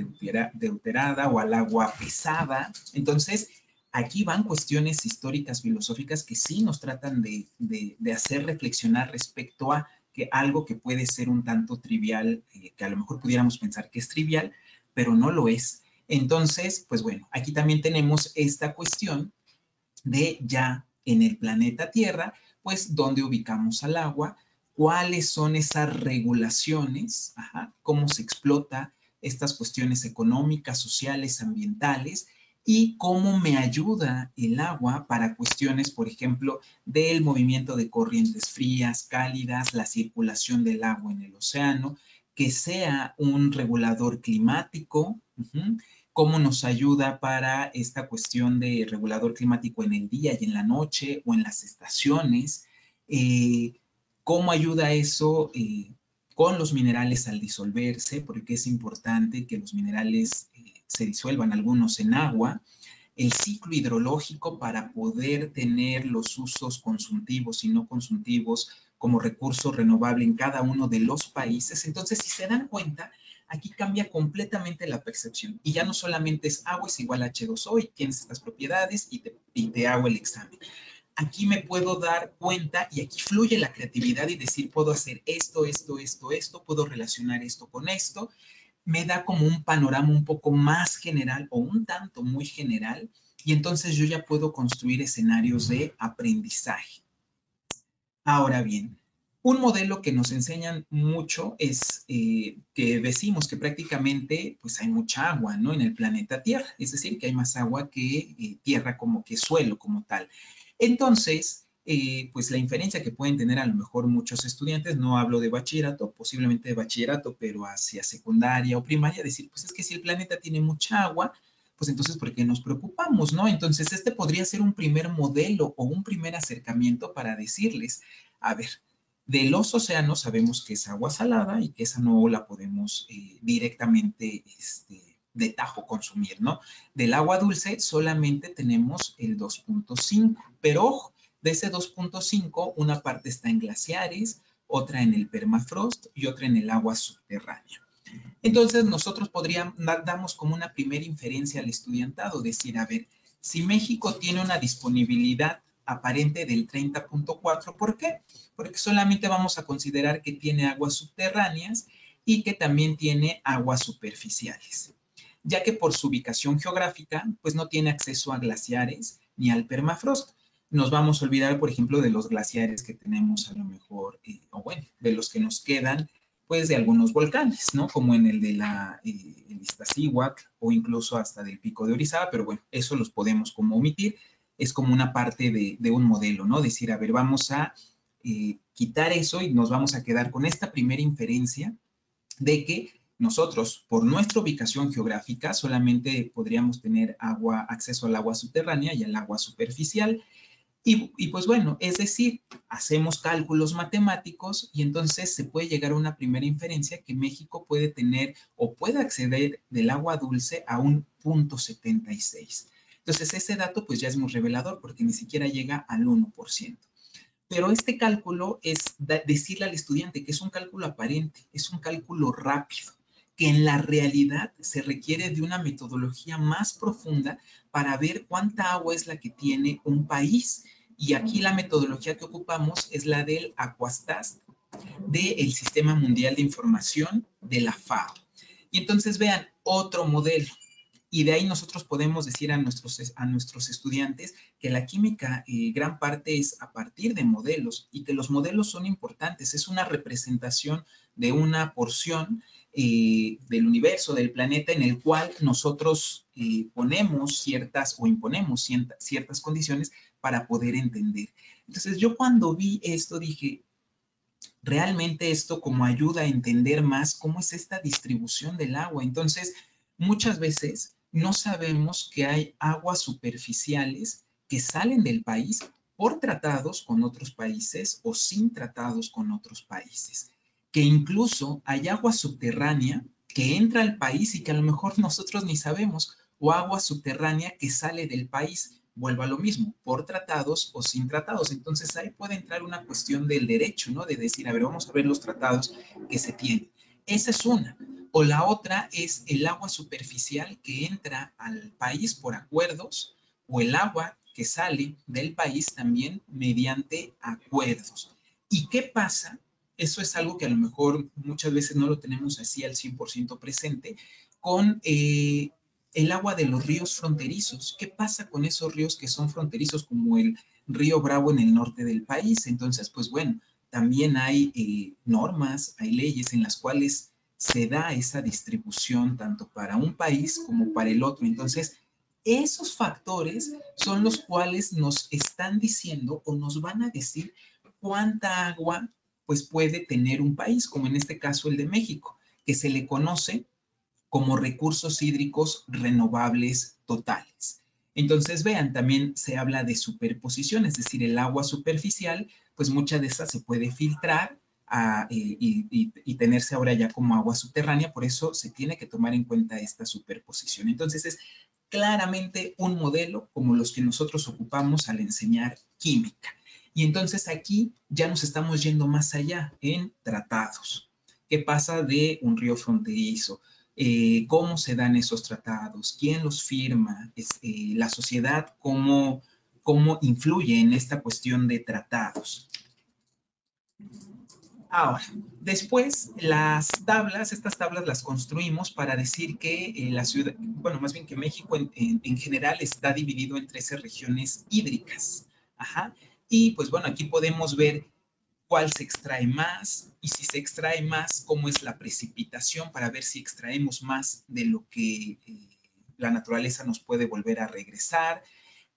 deuterada o al agua pesada. Entonces, aquí van cuestiones históricas, filosóficas que sí nos tratan de hacer reflexionar respecto a que algo que puede ser un tanto trivial, que a lo mejor pudiéramos pensar que es trivial, pero no lo es. Entonces, pues bueno, aquí también tenemos esta cuestión de ya en el planeta Tierra, pues dónde ubicamos al agua, cuáles son esas regulaciones, cómo se explota estas cuestiones económicas, sociales, ambientales, y cómo me ayuda el agua para cuestiones, por ejemplo, del movimiento de corrientes frías, cálidas, la circulación del agua en el océano, que sea un regulador climático, cómo nos ayuda para esta cuestión de regulador climático en el día y en la noche o en las estaciones, cómo ayuda eso con los minerales al disolverse, porque es importante que los minerales se disuelvan algunos en agua, el ciclo hidrológico para poder tener los usos consumtivos y no consumtivos como recurso renovable en cada uno de los países. Entonces, si se dan cuenta, aquí cambia completamente la percepción. Y ya no solamente es agua es igual a H2O y tienes estas propiedades y te hago el examen. aquí me puedo dar cuenta y aquí fluye la creatividad y decir, puedo hacer esto, puedo relacionar esto con esto. Me da como un panorama un poco más general o un tanto muy general y entonces yo ya puedo construir escenarios de aprendizaje. Ahora bien, un modelo que nos enseñan mucho es que decimos que prácticamente pues hay mucha agua, ¿no? En el planeta Tierra, es decir, que hay más agua que tierra como que suelo como tal. Entonces, pues la inferencia que pueden tener a lo mejor muchos estudiantes, no hablo de bachillerato, posiblemente de bachillerato, pero hacia secundaria o primaria, decir, pues es que si el planeta tiene mucha agua, pues entonces, ¿por qué nos preocupamos, no? Entonces, este podría ser un primer modelo o un primer acercamiento para decirles, a ver, de los océanos sabemos que es agua salada y que esa no la podemos directamente de tajo consumir, ¿no? Del agua dulce solamente tenemos el 2.5, pero ojo, de ese 2.5 una parte está en glaciares, otra en el permafrost y otra en el agua subterránea. Entonces nosotros damos como una primera inferencia al estudiantado, decir, a ver, si México tiene una disponibilidad aparente del 30.4, ¿por qué? Porque solamente vamos a considerar que tiene aguas subterráneas y que también tiene aguas superficiales, ya que por su ubicación geográfica, pues no tiene acceso a glaciares ni al permafrost. Nos vamos a olvidar, por ejemplo, de los glaciares que tenemos a lo mejor, o bueno, de los que nos quedan pues de algunos volcanes, ¿no? Como en el de el Iztaccíhuatl o incluso hasta del Pico de Orizaba, pero bueno, eso los podemos como omitir, es como una parte de un modelo, ¿no? Decir, a ver, vamos a quitar eso y nos vamos a quedar con esta primera inferencia de que nosotros, por nuestra ubicación geográfica, solamente podríamos tener acceso al agua subterránea y al agua superficial, y pues bueno, es decir, hacemos cálculos matemáticos y entonces se puede llegar a una primera inferencia que México puede tener o puede acceder del agua dulce a un 0.76. Entonces ese dato pues ya es muy revelador porque ni siquiera llega al 1%. Pero este cálculo es decirle al estudiante que es un cálculo aparente, es un cálculo rápido, que en la realidad se requiere de una metodología más profunda para ver cuánta agua es la que tiene un país. Y aquí la metodología que ocupamos es la del Aquastat, del Sistema Mundial de Información de la FAO. Y entonces vean otro modelo. Y de ahí nosotros podemos decir a nuestros estudiantes que la química gran parte es a partir de modelos y que los modelos son importantes. Es una representación de una porción del universo, del planeta, en el cual nosotros ponemos ciertas o imponemos ciertas condiciones para poder entender. Entonces yo cuando vi esto dije, realmente esto como ayuda a entender más cómo es esta distribución del agua. Entonces, muchas veces no sabemos que hay aguas superficiales que salen del país por tratados con otros países o sin tratados con otros países. Que incluso hay agua subterránea que entra al país y que a lo mejor nosotros ni sabemos, o agua subterránea que sale del país. Vuelvo a lo mismo, por tratados o sin tratados. Entonces ahí puede entrar una cuestión del derecho, ¿no? De decir, a ver, vamos a ver los tratados que se tienen. Esa es una. O la otra es el agua superficial que entra al país por acuerdos o el agua que sale del país también mediante acuerdos. ¿Y qué pasa? Eso es algo que a lo mejor muchas veces no lo tenemos así al 100% presente con el agua de los ríos fronterizos. ¿Qué pasa con esos ríos que son fronterizos como el río Bravo en el norte del país? Entonces, pues bueno, también hay normas, hay leyes en las cuales se da esa distribución tanto para un país como para el otro. Entonces, esos factores son los cuales nos están diciendo o nos van a decir cuánta agua pues puede tener un país, como en este caso el de México, que se le conoce como recursos hídricos renovables totales. Entonces, vean, también se habla de superposición, es decir, el agua superficial, pues mucha de esa se puede filtrar y tenerse ahora ya como agua subterránea, por eso se tiene que tomar en cuenta esta superposición. Entonces, es claramente un modelo como los que nosotros ocupamos al enseñar química. Y entonces aquí ya nos estamos yendo más allá en tratados. ¿Qué pasa de un río fronterizo? ¿Cómo se dan esos tratados? ¿Quién los firma? La sociedad, ¿cómo cómo influye en esta cuestión de tratados. Ahora, después estas tablas las construimos para decir que la ciudad, bueno, más bien que México en general está dividido en 13 regiones hídricas. Ajá. Y pues bueno, aquí podemos ver cuál se extrae más y si se extrae más, cómo es la precipitación para ver si extraemos más de lo que la naturaleza nos puede volver a regresar.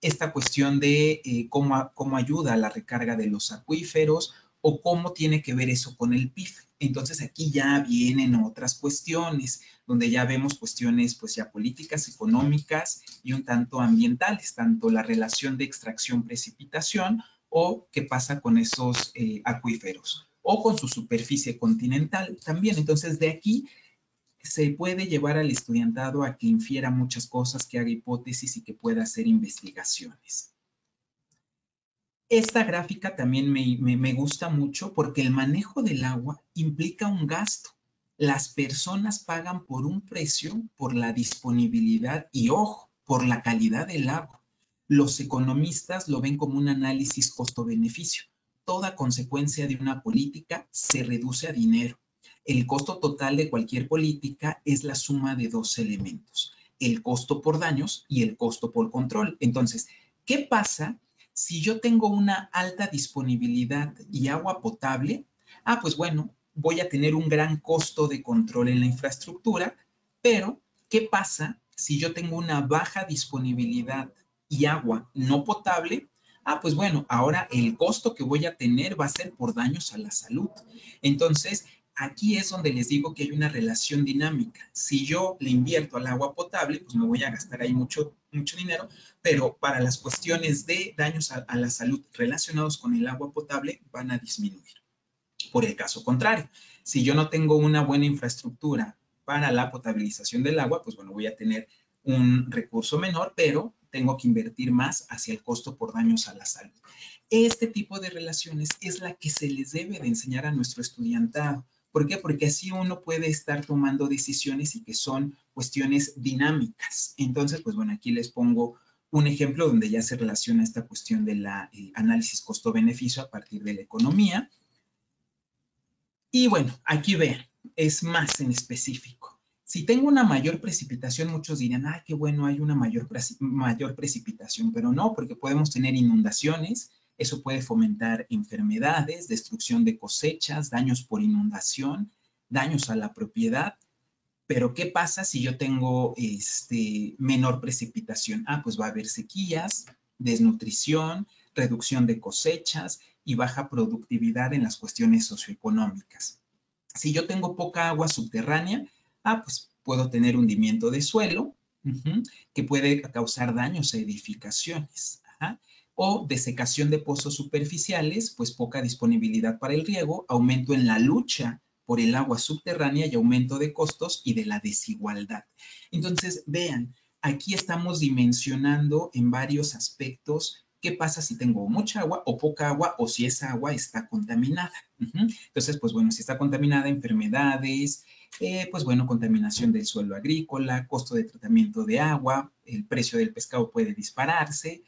Esta cuestión de cómo ayuda a la recarga de los acuíferos o cómo tiene que ver eso con el PIB. Entonces aquí ya vienen otras cuestiones, donde ya vemos cuestiones pues ya políticas, económicas y un tanto ambientales, tanto la relación de extracción-precipitación o qué pasa con esos acuíferos o con su superficie continental también. Entonces de aquí se puede llevar al estudiantado a que infiera muchas cosas, que haga hipótesis y que pueda hacer investigaciones. Esta gráfica también me gusta mucho porque el manejo del agua implica un gasto. Las personas pagan por un precio, por la disponibilidad y, ojo, por la calidad del agua. Los economistas lo ven como un análisis costo-beneficio. Toda consecuencia de una política se reduce a dinero. El costo total de cualquier política es la suma de dos elementos, el costo por daños y el costo por control. Entonces, ¿qué pasa si yo tengo una alta disponibilidad y agua potable? Pues bueno, voy a tener un gran costo de control en la infraestructura, pero ¿qué pasa si yo tengo una baja disponibilidad y agua no potable? Pues bueno, ahora el costo que voy a tener va a ser por daños a la salud. Entonces, aquí es donde les digo que hay una relación dinámica. Si yo le invierto al agua potable, pues me voy a gastar ahí mucho dinero, pero para las cuestiones de daños a la salud relacionados con el agua potable van a disminuir. Por el caso contrario, si yo no tengo una buena infraestructura para la potabilización del agua, pues bueno, voy a tener un recurso menor, pero tengo que invertir más hacia el costo por daños a la salud. Este tipo de relaciones es la que se les debe de enseñar a nuestro estudiantado. ¿Por qué? Porque así uno puede estar tomando decisiones y que son cuestiones dinámicas. Entonces, pues bueno, aquí les pongo un ejemplo donde ya se relaciona esta cuestión de la análisis costo-beneficio a partir de la economía. Y bueno, aquí vean, es más en específico. Si tengo una mayor precipitación, muchos dirían, qué bueno, hay una mayor precipitación, pero no, porque podemos tener inundaciones, eso puede fomentar enfermedades, destrucción de cosechas, daños por inundación, daños a la propiedad. Pero ¿qué pasa si yo tengo menor precipitación? Pues va a haber sequías, desnutrición, reducción de cosechas y baja productividad en las cuestiones socioeconómicas. Si yo tengo poca agua subterránea, pues puedo tener hundimiento de suelo, que puede causar daños a edificaciones. O desecación de pozos superficiales, pues poca disponibilidad para el riego, aumento en la lucha por el agua subterránea y aumento de costos y de la desigualdad. Entonces, vean, aquí estamos dimensionando en varios aspectos qué pasa si tengo mucha agua o poca agua o si esa agua está contaminada. Entonces, pues bueno, si está contaminada, enfermedades, pues bueno, contaminación del suelo agrícola, costo de tratamiento de agua, el precio del pescado puede dispararse.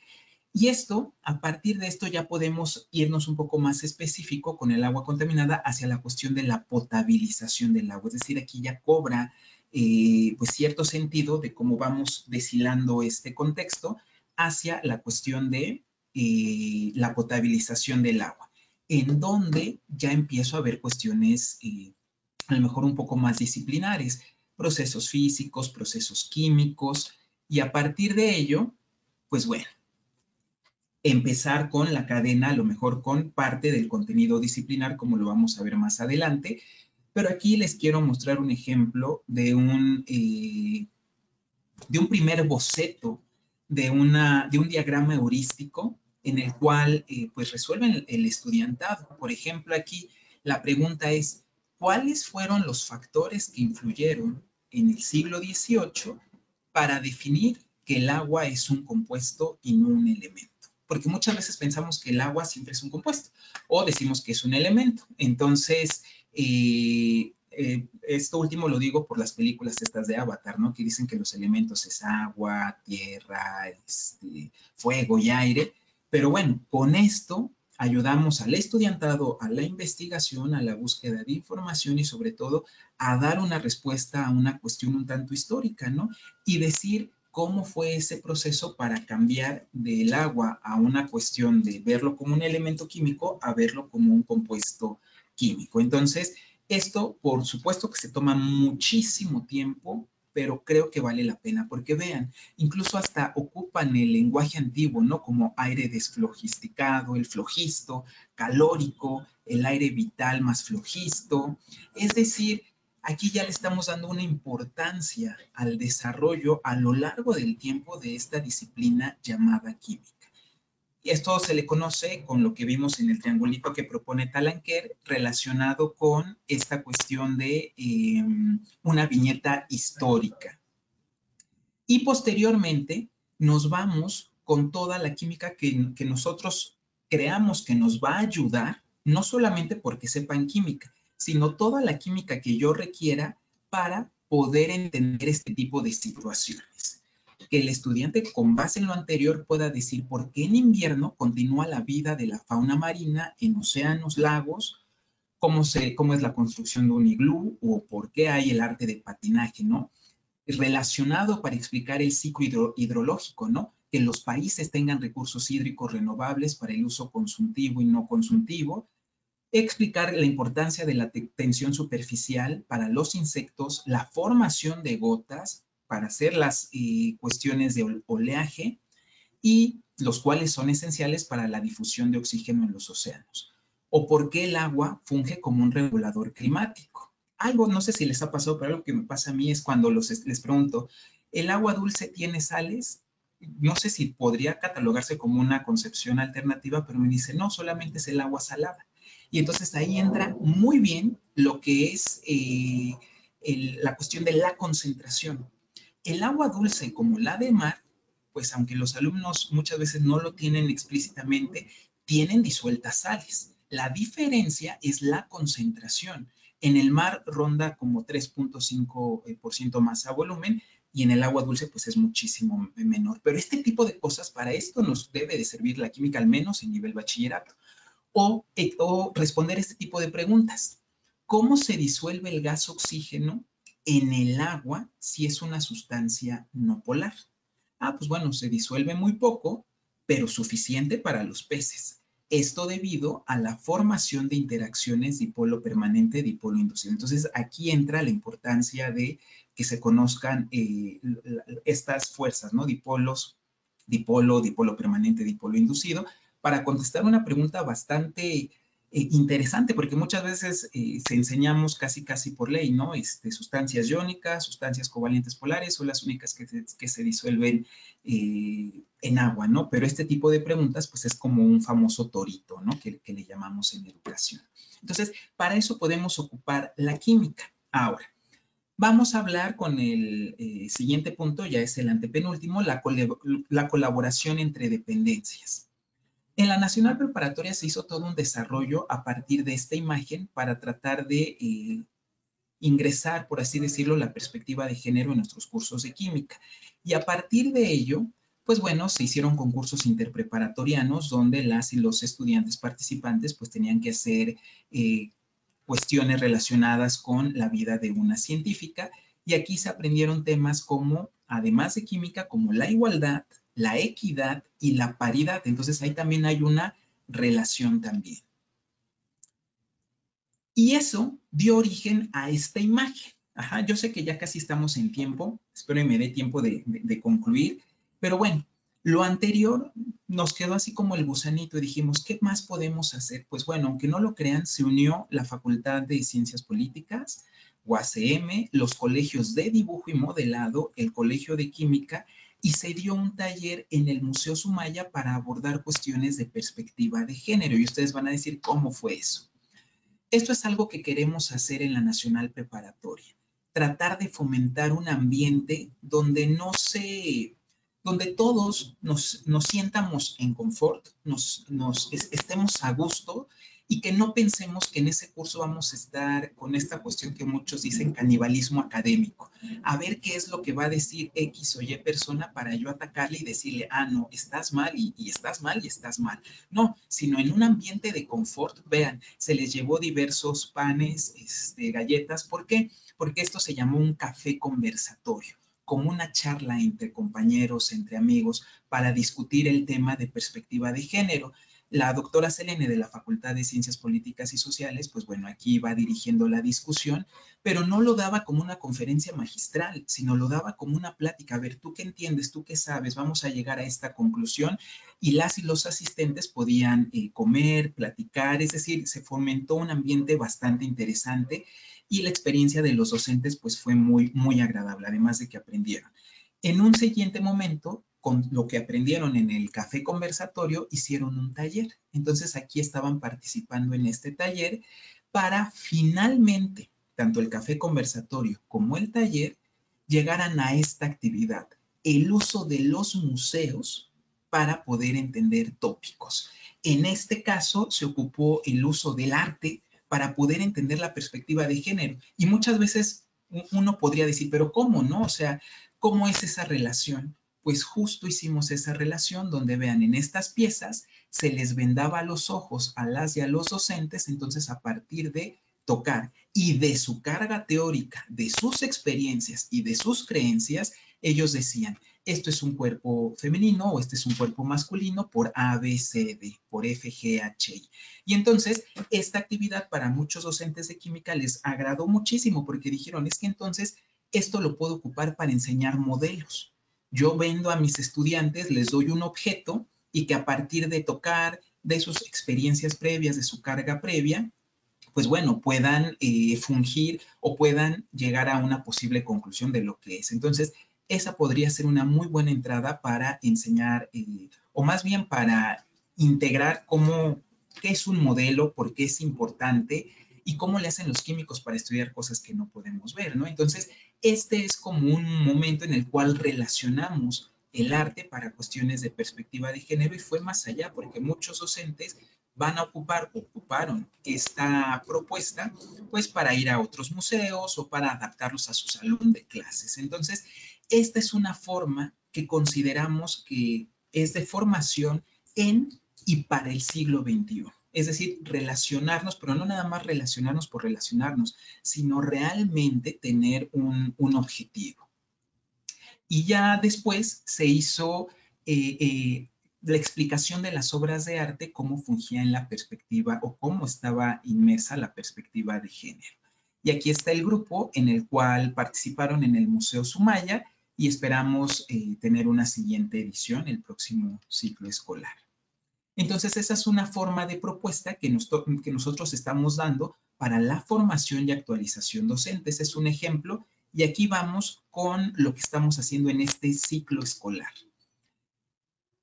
Y esto, a partir de esto ya podemos irnos un poco más específico con el agua contaminada hacia la cuestión de la potabilización del agua. Es decir, aquí ya cobra pues cierto sentido de cómo vamos deshilando este contexto hacia la cuestión de la potabilización del agua, en donde ya empiezo a ver cuestiones a lo mejor un poco más disciplinares, procesos físicos, procesos químicos, y a partir de ello, pues bueno, empezar con la cadena, a lo mejor con parte del contenido disciplinar, como lo vamos a ver más adelante. Pero aquí les quiero mostrar un ejemplo de un primer boceto de un diagrama heurístico en el cual pues resuelven el estudiantado. Por ejemplo, aquí la pregunta es, ¿cuáles fueron los factores que influyeron en el siglo XVIII para definir que el agua es un compuesto y no un elemento? Porque muchas veces pensamos que el agua siempre es un compuesto o decimos que es un elemento. Entonces, esto último lo digo por las películas estas de Avatar, ¿no? Que dicen que los elementos es agua, tierra, fuego y aire. Pero bueno, con esto ayudamos al estudiantado, a la investigación, a la búsqueda de información y sobre todo a dar una respuesta a una cuestión un tanto histórica, ¿no? Y decir cómo fue ese proceso para cambiar del agua a una cuestión de verlo como un elemento químico a verlo como un compuesto químico. Entonces, esto, por supuesto que se toma muchísimo tiempo, pero creo que vale la pena, porque vean, incluso hasta ocupan el lenguaje antiguo, ¿no? Como aire desflogisticado, el flogisto, calórico, el aire vital más flogisto. Es decir, aquí ya le estamos dando una importancia al desarrollo a lo largo del tiempo de esta disciplina llamada química. Esto se le conoce con lo que vimos en el triangulito que propone Talanquer relacionado con esta cuestión de una viñeta histórica. Y posteriormente nos vamos con toda la química que nosotros creamos que nos va a ayudar, no solamente porque sepan química, sino toda la química que yo requiera para poder entender este tipo de situaciones. Que el estudiante con base en lo anterior pueda decir por qué en invierno continúa la vida de la fauna marina en océanos, lagos, cómo es la construcción de un iglú o por qué hay el arte de patinaje, ¿no? Relacionado para explicar el ciclo hidrológico, ¿no? Que los países tengan recursos hídricos renovables para el uso consultivo y no consultivo, explicar la importancia de la tensión superficial para los insectos, la formación de gotas para hacer las cuestiones de oleaje y los cuales son esenciales para la difusión de oxígeno en los océanos. O por qué el agua funge como un regulador climático. Algo, no sé si les ha pasado, pero algo que me pasa a mí es cuando les pregunto, ¿el agua dulce tiene sales? No sé si podría catalogarse como una concepción alternativa, pero me dice, no, solamente es el agua salada. Y entonces ahí entra muy bien lo que es la cuestión de la concentración. El agua dulce como la de mar, pues aunque los alumnos muchas veces no lo tienen explícitamente, tienen disueltas sales. La diferencia es la concentración. En el mar ronda como 3.5% más a volumen y en el agua dulce pues es muchísimo menor. Pero este tipo de cosas, para esto nos debe de servir la química, al menos en nivel bachillerato. O responder este tipo de preguntas. ¿Cómo se disuelve el gas oxígeno en el agua si es una sustancia no polar? Ah, pues bueno, se disuelve muy poco, pero suficiente para los peces. Esto debido a la formación de interacciones dipolo permanente, dipolo inducido. Entonces, aquí entra la importancia de que se conozcan estas fuerzas, ¿no? Dipolos, dipolo permanente, dipolo inducido, para contestar una pregunta bastante interesante, porque muchas veces se enseñamos casi por ley, ¿no? Sustancias iónicas, sustancias covalentes polares son las únicas que se disuelven en agua, ¿no? Pero este tipo de preguntas, pues es como un famoso torito, ¿no? Que le llamamos en educación. Entonces, para eso podemos ocupar la química. Ahora, vamos a hablar con el siguiente punto, ya es el antepenúltimo, la colaboración entre dependencias. En la Nacional Preparatoria se hizo todo un desarrollo a partir de esta imagen para tratar de ingresar, por así decirlo, la perspectiva de género en nuestros cursos de química. Y a partir de ello, pues bueno, se hicieron concursos interpreparatorianos donde las y los estudiantes participantes pues tenían que hacer cuestiones relacionadas con la vida de una científica y aquí se aprendieron temas como, además de química, como la igualdad, la equidad y la paridad. Entonces ahí también hay una relación también. Y eso dio origen a esta imagen. Ajá, yo sé que ya casi estamos en tiempo, espero que me dé tiempo de concluir, pero bueno, lo anterior nos quedó así como el gusanito y dijimos, ¿qué más podemos hacer? Pues bueno, aunque no lo crean, se unió la Facultad de Ciencias Políticas, UACM, los colegios de dibujo y modelado, el Colegio de Química, y se dio un taller en el Museo Sumaya para abordar cuestiones de perspectiva de género. Y ustedes van a decir, ¿cómo fue eso? Esto es algo que queremos hacer en la Nacional Preparatoria. Tratar de fomentar un ambiente donde donde todos nos sientamos en confort, estemos a gusto y que no pensemos que en ese curso vamos a estar con esta cuestión que muchos dicen canibalismo académico. A ver qué es lo que va a decir X o Y persona para yo atacarle y decirle, ah, no, estás mal y estás mal y estás mal. No, sino en un ambiente de confort. Vean, se les llevó diversos panes, galletas. ¿Por qué? Porque esto se llamó un café conversatorio, como una charla entre compañeros, entre amigos, para discutir el tema de perspectiva de género. La doctora Selene de la Facultad de Ciencias Políticas y Sociales, pues bueno, aquí va dirigiendo la discusión, pero no lo daba como una conferencia magistral, sino lo daba como una plática. A ver, ¿tú qué entiendes? ¿Tú qué sabes? Vamos a llegar a esta conclusión. Y las y los asistentes podían comer, platicar, es decir, se fomentó un ambiente bastante interesante y la experiencia de los docentes pues fue muy, muy agradable, además de que aprendieron. En un siguiente momento, con lo que aprendieron en el café conversatorio, hicieron un taller. Entonces aquí estaban participando en este taller para finalmente, tanto el café conversatorio como el taller, llegaran a esta actividad, el uso de los museos para poder entender tópicos. En este caso se ocupó el uso del arte para poder entender la perspectiva de género. Y muchas veces uno podría decir, pero ¿cómo no? O sea, ¿cómo es esa relación? Pues justo hicimos esa relación donde vean en estas piezas se les vendaba los ojos a las y a los docentes, entonces a partir de tocar y de su carga teórica, de sus experiencias y de sus creencias, ellos decían, esto es un cuerpo femenino o este es un cuerpo masculino por A, B, C, D, por F, G, H, I. Y entonces esta actividad para muchos docentes de química les agradó muchísimo porque dijeron, es que entonces esto lo puedo ocupar para enseñar modelos. Yo vendo a mis estudiantes, les doy un objeto y que a partir de tocar, de sus experiencias previas, de su carga previa, pues bueno, puedan fungir o puedan llegar a una posible conclusión de lo que es. Entonces, esa podría ser una muy buena entrada para enseñar, o más bien para integrar qué es un modelo, por qué es importante y cómo le hacen los químicos para estudiar cosas que no podemos ver, ¿no? Entonces, este es como un momento en el cual relacionamos el arte para cuestiones de perspectiva de género y fue más allá, porque muchos docentes van a ocuparon esta propuesta, pues para ir a otros museos o para adaptarlos a su salón de clases. Entonces, esta es una forma que consideramos que es de formación en y para el siglo XXI. Es decir, relacionarnos, pero no nada más relacionarnos por relacionarnos, sino realmente tener un objetivo. Y ya después se hizo la explicación de las obras de arte, cómo fungía en la perspectiva o cómo estaba inmersa la perspectiva de género. Y aquí está el grupo en el cual participaron en el Museo Sumaya y esperamos tener una siguiente edición el próximo ciclo escolar. Entonces, esa es una forma de propuesta que nosotros estamos dando para la formación y actualización docente. Ese es un ejemplo y aquí vamos con lo que estamos haciendo en este ciclo escolar.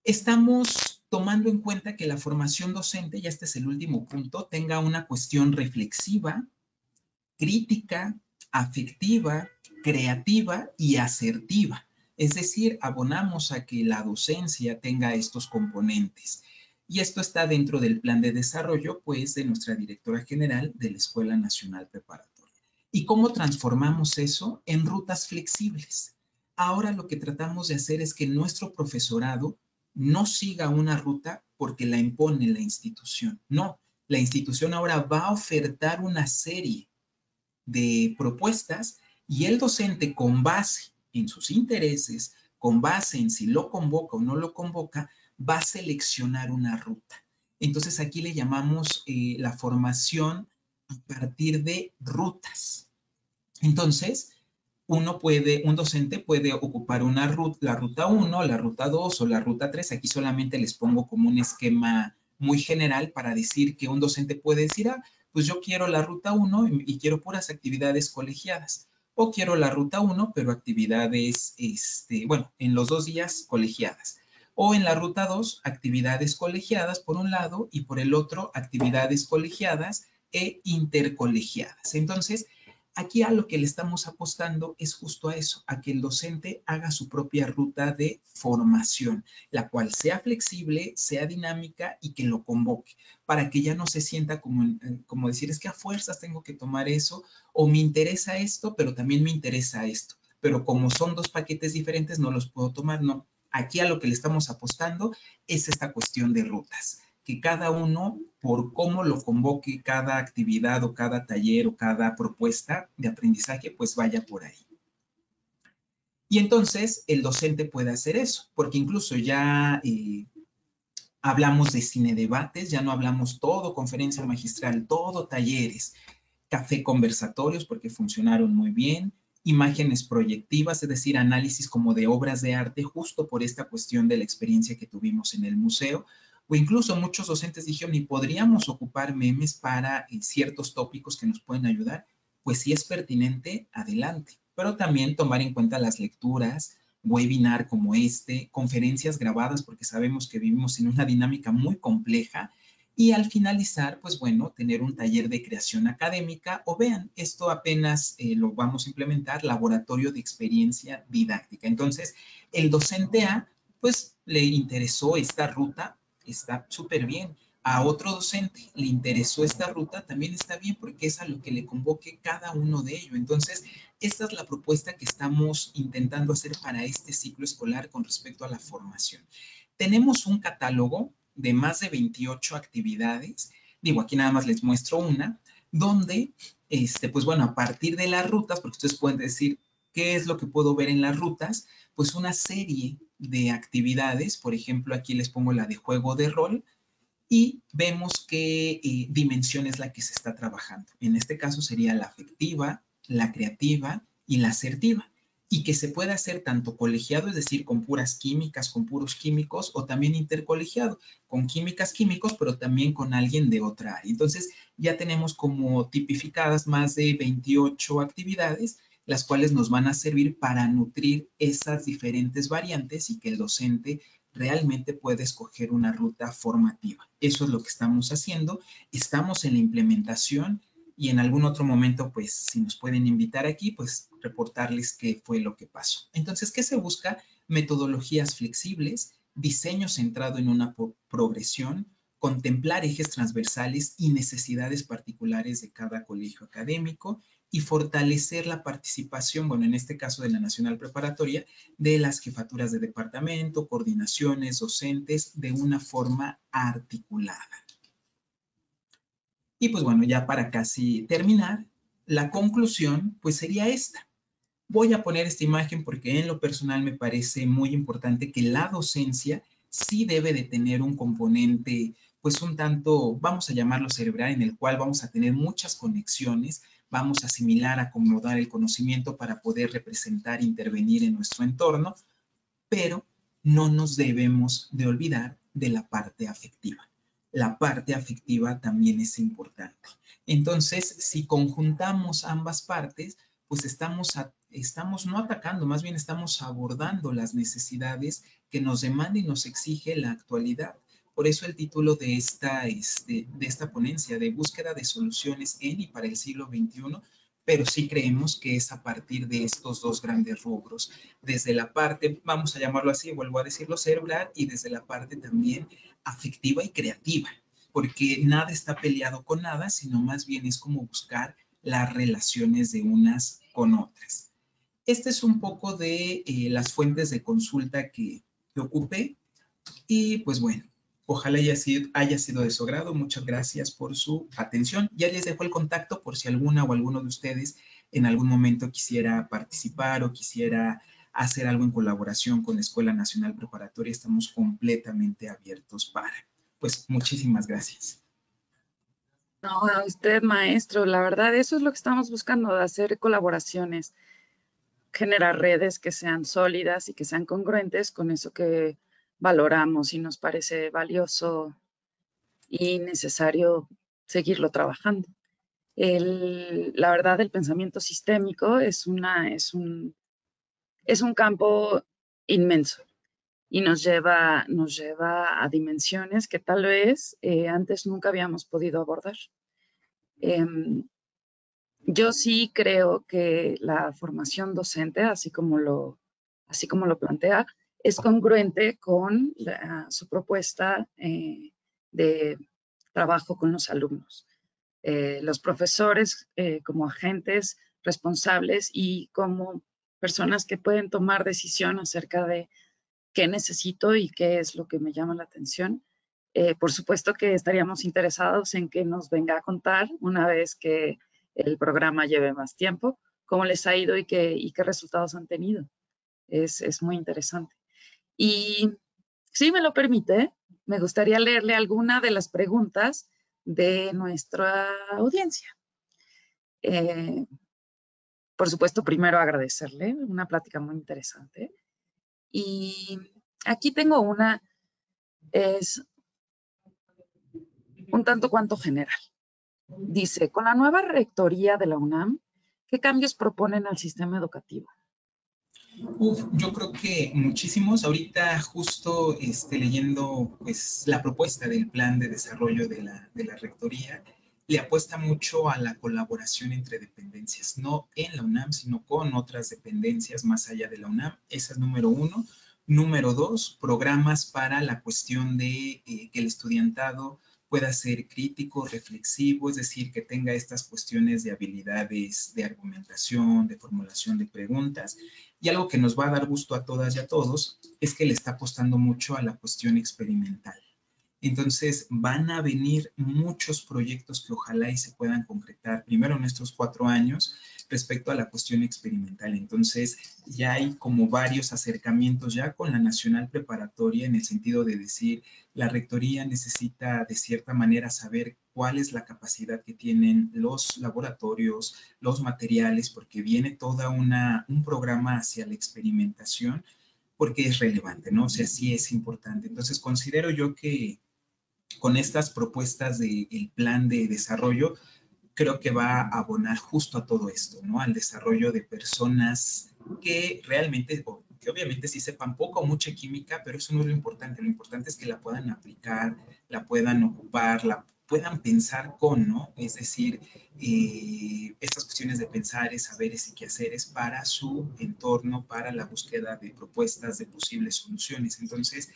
Estamos tomando en cuenta que la formación docente, y este es el último punto, tenga una cuestión reflexiva, crítica, afectiva, creativa y asertiva. Es decir, abonamos a que la docencia tenga estos componentes. Y esto está dentro del plan de desarrollo, pues, de nuestra directora general de la Escuela Nacional Preparatoria. ¿Y cómo transformamos eso en rutas flexibles? Ahora lo que tratamos de hacer es que nuestro profesorado no siga una ruta porque la impone la institución. No, la institución ahora va a ofertar una serie de propuestas y el docente, con base en sus intereses, con base en si lo convoca o no lo convoca, va a seleccionar una ruta. Entonces aquí le llamamos la formación a partir de rutas. Entonces, un docente puede ocupar la ruta 1, la ruta 2 o la ruta 3. Aquí solamente les pongo como un esquema muy general para decir que un docente puede decir, pues yo quiero la ruta 1 y quiero puras actividades colegiadas. O quiero la ruta 1, pero actividades, bueno, en los 2 días colegiadas. O en la ruta 2, actividades colegiadas por un lado y por el otro, actividades colegiadas e intercolegiadas. Entonces, Aquí a lo que le estamos apostando es justo a eso, a que el docente haga su propia ruta de formación, la cual sea flexible, sea dinámica y que lo convoque, para que ya no se sienta como decir, es que a fuerzas tengo que tomar eso, o me interesa esto, pero también me interesa esto. Pero como son dos paquetes diferentes, no los puedo tomar, no. Aquí a lo que le estamos apostando es esta cuestión de rutas, que cada uno, por cómo lo convoque cada actividad o cada taller o cada propuesta de aprendizaje, pues vaya por ahí. Y entonces el docente puede hacer eso, porque incluso ya hablamos de cine debates, ya no hablamos todo conferencia magistral, todo talleres, café conversatorios, porque funcionaron muy bien, imágenes proyectivas, es decir, análisis como de obras de arte, justo por esta cuestión de la experiencia que tuvimos en el museo, o incluso muchos docentes dijeron, ¿y podríamos ocupar memes para ciertos tópicos que nos pueden ayudar? Pues si es pertinente, adelante, pero también tomar en cuenta las lecturas, webinar como este, conferencias grabadas, porque sabemos que vivimos en una dinámica muy compleja, y al finalizar, pues bueno, tener un taller de creación académica o vean, esto apenas lo vamos a implementar, laboratorio de experiencia didáctica. Entonces, el docente A, pues le interesó esta ruta, está súper bien. A otro docente le interesó esta ruta, también está bien porque es a lo que le convoque cada uno de ellos. Entonces, esta es la propuesta que estamos intentando hacer para este ciclo escolar con respecto a la formación. Tenemos un catálogo de más de 28 actividades, digo, aquí nada más les muestro una, donde, pues bueno, a partir de las rutas, porque ustedes pueden decir, ¿qué es lo que puedo ver en las rutas? Pues una serie de actividades, por ejemplo, aquí les pongo la de juego de rol, y vemos qué dimensión es la que se está trabajando. En este caso sería la afectiva, la creativa y la asertiva. Y que se puede hacer tanto colegiado, es decir, con puras químicas, con puros químicos, o también intercolegiado, con químicas, químicos, pero también con alguien de otra área. Entonces, ya tenemos como tipificadas más de 28 actividades, las cuales nos van a servir para nutrir esas diferentes variantes y que el docente realmente puede escoger una ruta formativa. Eso es lo que estamos haciendo. Estamos en la implementación y en algún otro momento, pues, si nos pueden invitar aquí, pues, reportarles qué fue lo que pasó. Entonces, ¿qué se busca? Metodologías flexibles, diseño centrado en una progresión, contemplar ejes transversales y necesidades particulares de cada colegio académico y fortalecer la participación, bueno, en este caso de la Nacional Preparatoria, de las jefaturas de departamento, coordinaciones, docentes, de una forma articulada. Y pues bueno, ya para casi terminar, la conclusión pues sería esta. Voy a poner esta imagen porque en lo personal me parece muy importante que la docencia sí debe de tener un componente, pues un tanto, vamos a llamarlo cerebral, en el cual vamos a tener muchas conexiones, vamos a asimilar, acomodar el conocimiento para poder representar, intervenir en nuestro entorno, pero no nos debemos de olvidar de la parte afectiva. La parte afectiva también es importante. Entonces, si conjuntamos ambas partes, pues estamos no atacando, más bien estamos abordando las necesidades que nos demanda y nos exige la actualidad. Por eso el título de esta ponencia de búsqueda de soluciones en y para el siglo XXI, pero sí creemos que es a partir de estos dos grandes rubros, desde la parte, vamos a llamarlo así, vuelvo a decirlo, cerebral, y desde la parte también afectiva y creativa, porque nada está peleado con nada, sino más bien es como buscar las relaciones de unas con otras. Este es un poco de las fuentes de consulta que ocupé y pues bueno, ojalá haya sido de su agrado. Muchas gracias por su atención. Ya les dejo el contacto por si alguna o alguno de ustedes en algún momento quisiera participar o quisiera hacer algo en colaboración con la Escuela Nacional Preparatoria. Estamos completamente abiertos para. Pues muchísimas gracias. No, a usted, maestro, la verdad, eso es lo que estamos buscando, de hacer colaboraciones, generar redes que sean sólidas y que sean congruentes con eso que valoramos y nos parece valioso y necesario seguirlo trabajando. La verdad, el pensamiento sistémico es un campo inmenso y nos lleva a dimensiones que tal vez antes nunca habíamos podido abordar. Yo sí creo que la formación docente, así como lo plantea, es congruente con su propuesta de trabajo con los alumnos. Los profesores como agentes responsables y como personas que pueden tomar decisión acerca de qué necesito y qué es lo que me llama la atención. Por supuesto que estaríamos interesados en que nos venga a contar una vez que el programa lleve más tiempo, cómo les ha ido y qué resultados han tenido. Es muy interesante. Y si me lo permite, me gustaría leerle alguna de las preguntas de nuestra audiencia. Eh, por supuesto, primero agradecerle, una plática muy interesante. Y aquí tengo una, es un tanto cuanto general. Dice, con la nueva rectoría de la UNAM, ¿qué cambios proponen al sistema educativo? Yo creo que muchísimos. Ahorita justo leyendo pues, la propuesta del plan de desarrollo de la rectoría, le apuesta mucho a la colaboración entre dependencias, no en la UNAM, sino con otras dependencias más allá de la UNAM. Esa es número uno. Número dos, programas para la cuestión de que el estudiantado pueda ser crítico, reflexivo, es decir, que tenga estas cuestiones de habilidades de argumentación, de formulación de preguntas. Y algo que nos va a dar gusto a todas y a todos es que le está apostando mucho a la cuestión experimental. Entonces van a venir muchos proyectos que ojalá y se puedan concretar primero en estos 4 años respecto a la cuestión experimental. Entonces ya hay como varios acercamientos ya con la Nacional Preparatoria en el sentido de decir la rectoría necesita de cierta manera saber cuál es la capacidad que tienen los laboratorios, los materiales, porque viene toda un programa hacia la experimentación porque es relevante, ¿no? O sea, sí es importante. Entonces considero yo que con estas propuestas del plan de desarrollo, creo que va a abonar justo a todo esto, ¿no? Al desarrollo de personas que realmente, o que obviamente sí sepan poco o mucha química, pero eso no es lo importante es que la puedan aplicar, la puedan ocupar, la puedan pensar con, ¿no? Es decir, estas cuestiones de pensares, saberes y quehaceres para su entorno, para la búsqueda de propuestas, de posibles soluciones. Entonces,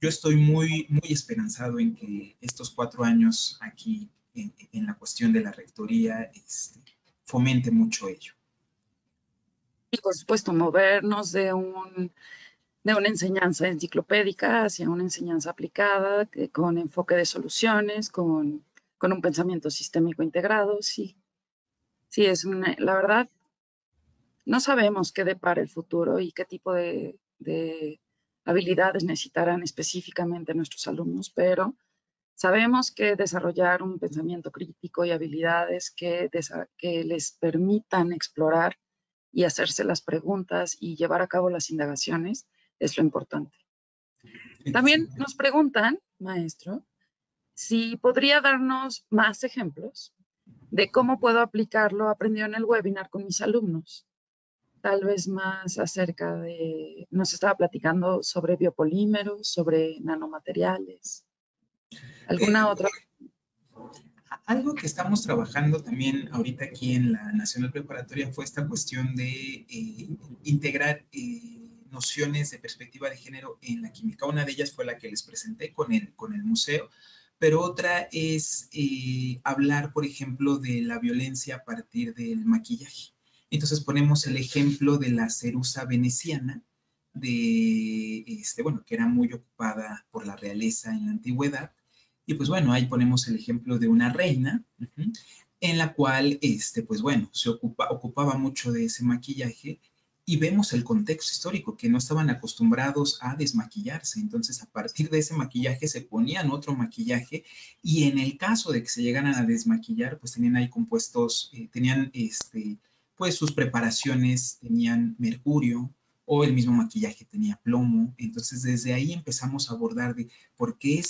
yo estoy muy esperanzado en que estos 4 años aquí en la cuestión de la rectoría fomente mucho ello. Y por supuesto, movernos de una enseñanza enciclopédica hacia una enseñanza aplicada, con enfoque de soluciones, con un pensamiento sistémico integrado. Sí, sí, la verdad, no sabemos qué depara el futuro y qué tipo de habilidades necesitarán específicamente nuestros alumnos, pero sabemos que desarrollar un pensamiento crítico y habilidades que les permitan explorar y hacerse las preguntas y llevar a cabo las indagaciones es lo importante. También nos preguntan, maestro, si podría darnos más ejemplos de cómo puedo aplicar lo aprendido en el webinar con mis alumnos. Tal vez más acerca de, nos estaba platicando sobre biopolímeros, sobre nanomateriales. ¿Alguna otra? Algo que estamos trabajando también ahorita aquí en la Nacional Preparatoria fue esta cuestión de integrar nociones de perspectiva de género en la química. Una de ellas fue la que les presenté con el museo, pero otra es hablar, por ejemplo, de la violencia a partir del maquillaje. Entonces ponemos el ejemplo de la cerusa veneciana, bueno, que era muy ocupada por la realeza en la antigüedad. Y pues bueno, ahí ponemos el ejemplo de una reina, en la cual, pues bueno, ocupaba mucho de ese maquillaje y vemos el contexto histórico, que no estaban acostumbrados a desmaquillarse. Entonces, a partir de ese maquillaje se ponían otro maquillaje y en el caso de que se llegaran a desmaquillar, pues tenían ahí compuestos, tenían, pues sus preparaciones, tenían mercurio, o el mismo maquillaje tenía plomo. Entonces, desde ahí empezamos a abordar de por qué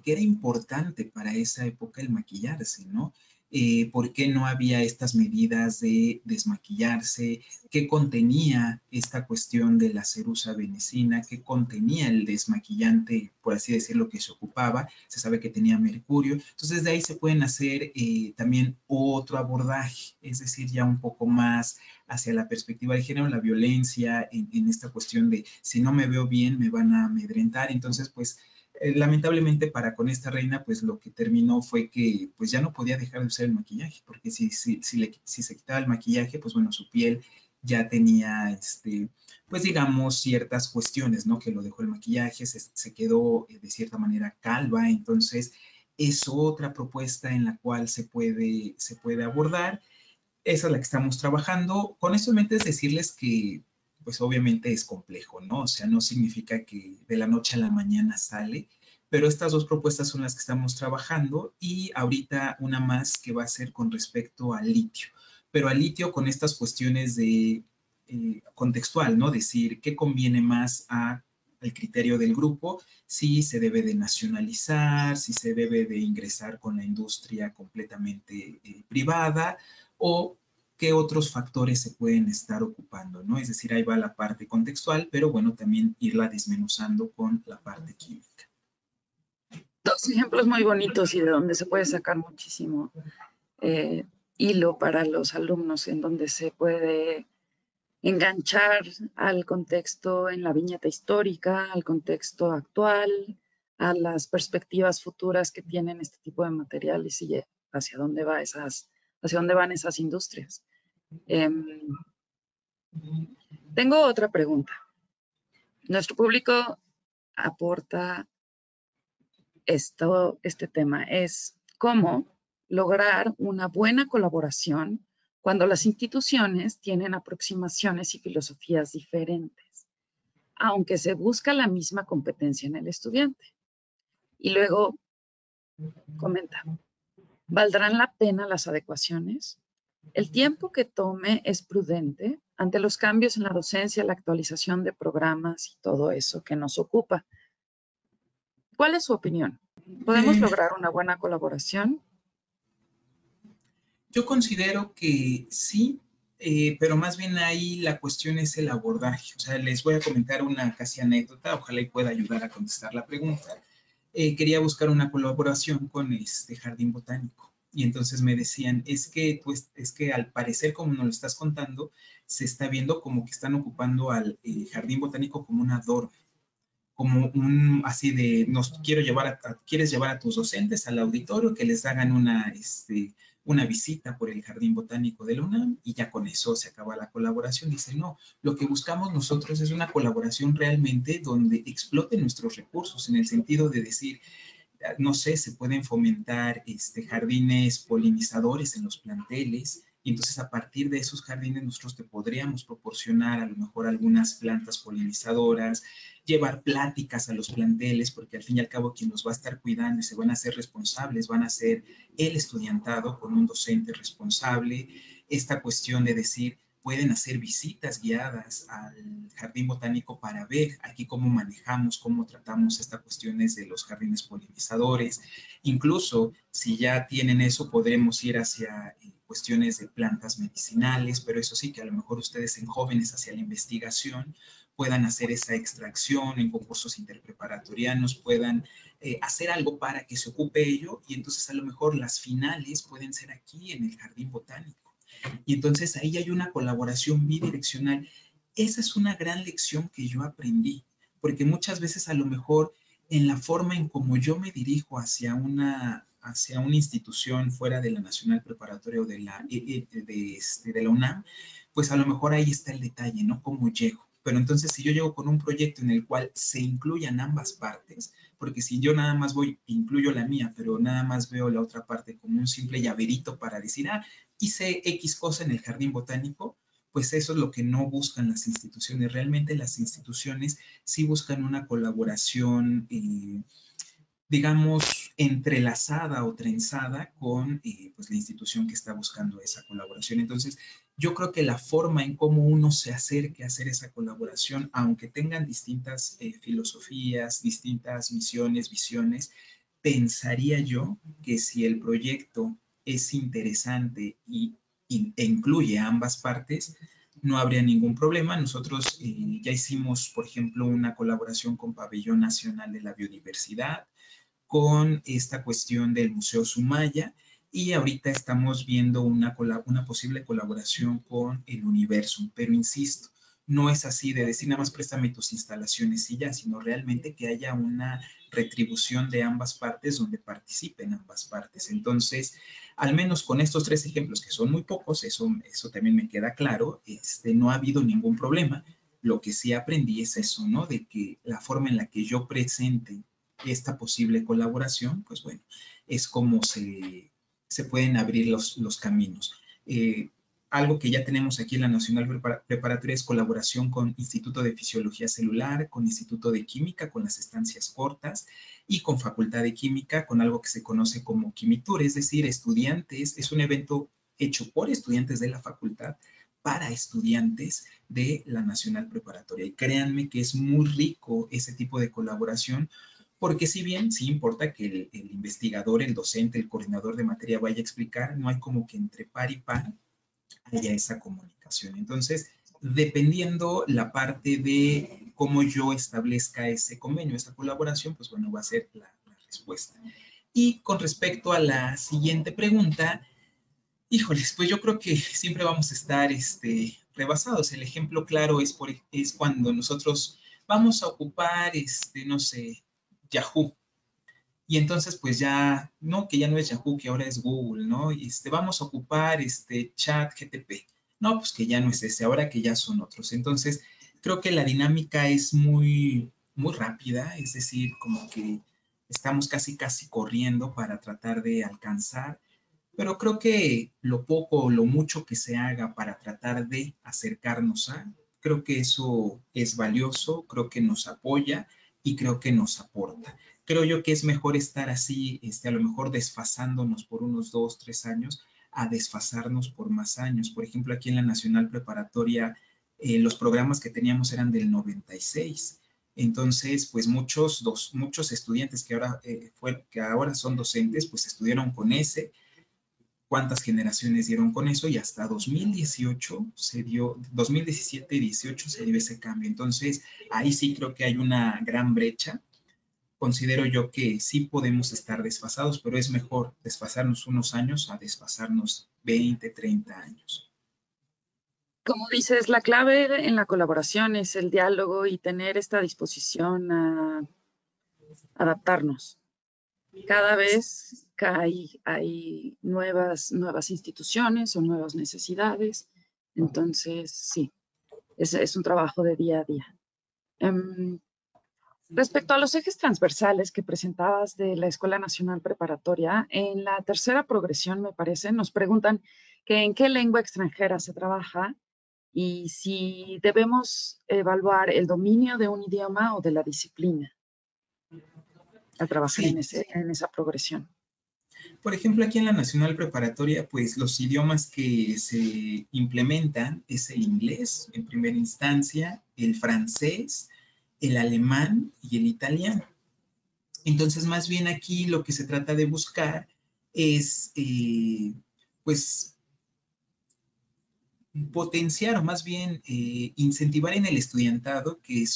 era importante para esa época el maquillarse, ¿no? por qué no había estas medidas de desmaquillarse, qué contenía esta cuestión de la cerusa venecina, qué contenía el desmaquillante, por así decirlo, que se ocupaba. Se sabe que tenía mercurio. Entonces, de ahí se pueden hacer también otro abordaje, es decir, ya un poco más hacia la perspectiva de género, la violencia, en esta cuestión de si no me veo bien, me van a amedrentar. Entonces, pues, lamentablemente para con esta reina, pues lo que terminó fue que pues ya no podía dejar de usar el maquillaje, porque si se quitaba el maquillaje, pues bueno, su piel ya tenía, pues digamos, ciertas cuestiones, ¿no? Que lo dejó el maquillaje, se quedó de cierta manera calva. Entonces es otra propuesta en la cual se puede abordar. Esa es la que estamos trabajando. Con esto en mente es decirles que, pues obviamente es complejo, ¿no? O sea, no significa que de la noche a la mañana sale, pero estas dos propuestas son las que estamos trabajando y ahorita una más que va a ser con respecto al litio, pero al litio con estas cuestiones de contextual, ¿no? Decir qué conviene más al criterio del grupo, si se debe de nacionalizar, si se debe de ingresar con la industria completamente privada, o qué otros factores se pueden estar ocupando, ¿no? Es decir, ahí va la parte contextual, pero bueno, también irla desmenuzando con la parte química. Dos ejemplos muy bonitos y de donde se puede sacar muchísimo hilo para los alumnos, en donde se puede enganchar al contexto en la viñeta histórica, al contexto actual, a las perspectivas futuras que tienen este tipo de materiales y hacia dónde hacia dónde van esas industrias. Tengo otra pregunta. Nuestro público aporta este tema, es cómo lograr una buena colaboración cuando las instituciones tienen aproximaciones y filosofías diferentes, aunque se busca la misma competencia en el estudiante. Y luego comenta, ¿valdrán la pena las adecuaciones? El tiempo que tome es prudente ante los cambios en la docencia, la actualización de programas y todo eso que nos ocupa. ¿Cuál es su opinión? ¿Podemos lograr una buena colaboración? Yo considero que sí, pero más bien ahí la cuestión es el abordaje. O sea, les voy a comentar una casi anécdota, ojalá y pueda ayudar a contestar la pregunta. Quería buscar una colaboración con este jardín botánico. Y entonces me decían, pues, es que al parecer, como nos lo estás contando, se está viendo como que están ocupando al jardín botánico como un adorno, como así de, quieres llevar a tus docentes al auditorio, que les hagan una visita por el Jardín Botánico de la UNAM y ya con eso se acaba la colaboración. Dice, no, lo que buscamos nosotros es una colaboración realmente donde exploten nuestros recursos, en el sentido de decir, no sé, se pueden fomentar jardines polinizadores en los planteles, y entonces a partir de esos jardines nosotros te podríamos proporcionar a lo mejor algunas plantas polinizadoras, llevar pláticas a los planteles, porque al fin y al cabo quien los va a estar cuidando y se van a hacer responsables, van a ser el estudiantado con un docente responsable. Esta cuestión de decir, pueden hacer visitas guiadas al jardín botánico para ver aquí cómo manejamos, cómo tratamos estas cuestiones de los jardines polinizadores. Incluso si ya tienen eso, podremos ir hacia cuestiones de plantas medicinales, pero eso sí que a lo mejor ustedes en jóvenes hacia la investigación puedan hacer esa extracción en concursos interpreparatorianos, puedan hacer algo para que se ocupe ello, y entonces a lo mejor las finales pueden ser aquí en el jardín botánico. Y entonces ahí hay una colaboración bidireccional. Esa es una gran lección que yo aprendí, porque muchas veces a lo mejor en la forma en como yo me dirijo hacia una institución fuera de la Nacional Preparatoria o de la UNAM, pues a lo mejor ahí está el detalle, ¿no? Cómo llego. Pero entonces si yo llego con un proyecto en el cual se incluyan ambas partes, porque si yo nada más incluyo la mía, pero nada más veo la otra parte como un simple llaverito para decir, hice X cosa en el jardín botánico, pues eso es lo que no buscan las instituciones. Realmente las instituciones sí buscan una colaboración, digamos, entrelazada o trenzada con pues la institución que está buscando esa colaboración. Entonces, yo creo que la forma en cómo uno se acerque a hacer esa colaboración, aunque tengan distintas filosofías, distintas misiones, visiones, pensaría yo que si el proyecto es interesante e incluye a ambas partes, no habría ningún problema. Nosotros ya hicimos, por ejemplo, una colaboración con Pabellón Nacional de la Biodiversidad, con esta cuestión del Museo Sumaya, y ahorita estamos viendo una posible colaboración con el Universum, pero insisto, no es así de decir nada más préstame tus instalaciones y ya, sino realmente que haya una retribución de ambas partes donde participen ambas partes. Entonces, al menos con estos 3 ejemplos, que son muy pocos, eso también me queda claro, no ha habido ningún problema. Lo que sí aprendí es eso, ¿no? De que la forma en la que yo presente esta posible colaboración, pues bueno, es como se pueden abrir los caminos. Algo que ya tenemos aquí en la Nacional Preparatoria es colaboración con Instituto de Fisiología Celular, con Instituto de Química, con las estancias cortas, y con Facultad de Química, con algo que se conoce como Quimitur, es decir, estudiantes, es un evento hecho por estudiantes de la facultad para estudiantes de la Nacional Preparatoria. Y créanme que es muy rico ese tipo de colaboración, porque si bien sí importa que el investigador, el docente, el coordinador de materia vaya a explicar, no hay como que entre par y par haya esa comunicación. Entonces, dependiendo la parte de cómo yo establezca ese convenio, esa colaboración, pues bueno, va a ser la respuesta. Y con respecto a la siguiente pregunta, híjoles, pues yo creo que siempre vamos a estar rebasados. El ejemplo claro es cuando nosotros vamos a ocupar, no sé, Yahoo. Y entonces, pues ya, no, que ya no es Yahoo, que ahora es Google, ¿no? Y vamos a ocupar Chat GTP. No, pues que ya no es ese, ahora que ya son otros. Entonces, creo que la dinámica es muy, muy rápida, es decir, como que estamos casi corriendo para tratar de alcanzar, pero creo que lo poco o lo mucho que se haga para tratar de acercarnos creo que eso es valioso, creo que nos apoya y creo que nos aporta. Creo yo que es mejor estar así, a lo mejor desfasándonos por unos 2, 3 años, a desfasarnos por más años. Por ejemplo, aquí en la Nacional Preparatoria, los programas que teníamos eran del 96. Entonces, pues muchos estudiantes que ahora son docentes, pues estudiaron con ese. ¿Cuántas generaciones dieron con eso? Y hasta 2018 2017 y 18 se dio ese cambio. Entonces, ahí sí creo que hay una gran brecha. Considero yo que sí podemos estar desfasados, pero es mejor desfasarnos unos años a desfasarnos 20, 30 años. Como dices, la clave en la colaboración es el diálogo y tener esta disposición a adaptarnos. Cada vez hay nuevas instituciones o nuevas necesidades. Entonces, sí, es un trabajo de día a día. Respecto a los ejes transversales que presentabas de la Escuela Nacional Preparatoria, en la tercera progresión, me parece, nos preguntan que en qué lengua extranjera se trabaja y si debemos evaluar el dominio de un idioma o de la disciplina al trabajar Sí. en esa progresión. Por ejemplo, aquí en la Nacional Preparatoria, pues los idiomas que se implementan es el inglés en primera instancia, el francés, el alemán y el italiano. Entonces, más bien aquí lo que se trata de buscar es, pues, potenciar o más bien incentivar en el estudiantado que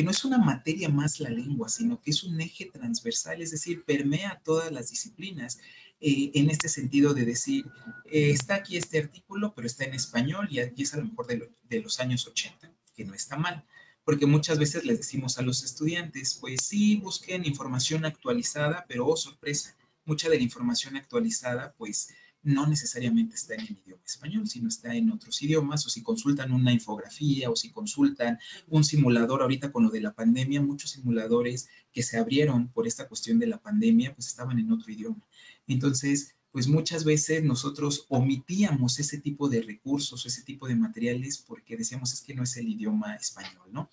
no es una materia más la lengua, sino que es un eje transversal, es decir, permea todas las disciplinas. En este sentido de decir, está aquí este artículo, pero está en español y es a lo mejor de los años 80, que no está mal. Porque muchas veces les decimos a los estudiantes, pues sí, busquen información actualizada, pero oh, sorpresa, mucha de la información actualizada, pues no necesariamente está en el idioma español, sino está en otros idiomas, o si consultan una infografía, o si consultan un simulador, ahorita con lo de la pandemia, muchos simuladores que se abrieron por esta cuestión de la pandemia, pues estaban en otro idioma. Entonces, pues muchas veces nosotros omitíamos ese tipo de recursos, ese tipo de materiales, porque decíamos es que no es el idioma español, ¿no?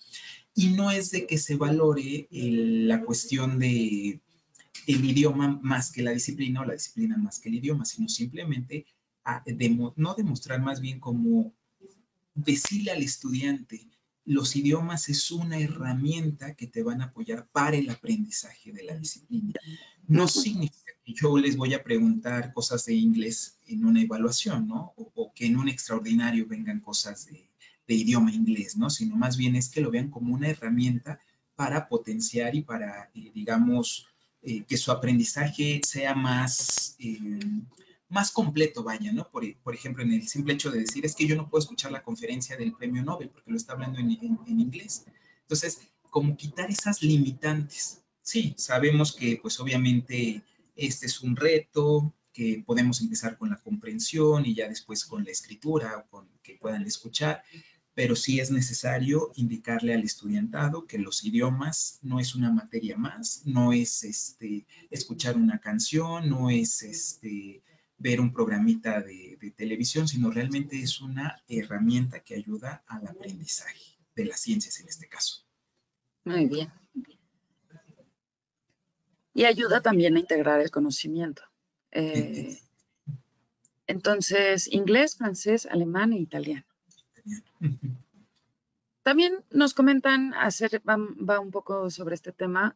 Y no es de que se valore la cuestión de el idioma más que la disciplina o la disciplina más que el idioma, sino simplemente no demostrar, más bien como decirle al estudiante, los idiomas es una herramienta que te van a apoyar para el aprendizaje de la disciplina. No significa yo les voy a preguntar cosas de inglés en una evaluación, ¿no? O que en un extraordinario vengan cosas de idioma inglés, ¿no? Sino más bien es que lo vean como una herramienta para potenciar y para, digamos, que su aprendizaje sea más completo, vaya, ¿no? Por ejemplo, en el simple hecho de decir, es que yo no puedo escuchar la conferencia del premio Nobel porque lo está hablando en inglés. Entonces, como quitar esas limitantes. Sí, sabemos que pues obviamente este es un reto, que podemos empezar con la comprensión y ya después con la escritura o con que puedan escuchar, pero sí es necesario indicarle al estudiantado que los idiomas no es una materia más, no es escuchar una canción, no es ver un programita de televisión, sino realmente es una herramienta que ayuda al aprendizaje de las ciencias en este caso. Muy bien. Y ayuda también a integrar el conocimiento. Entonces, inglés, francés, alemán e italiano. También nos comentan, va un poco sobre este tema,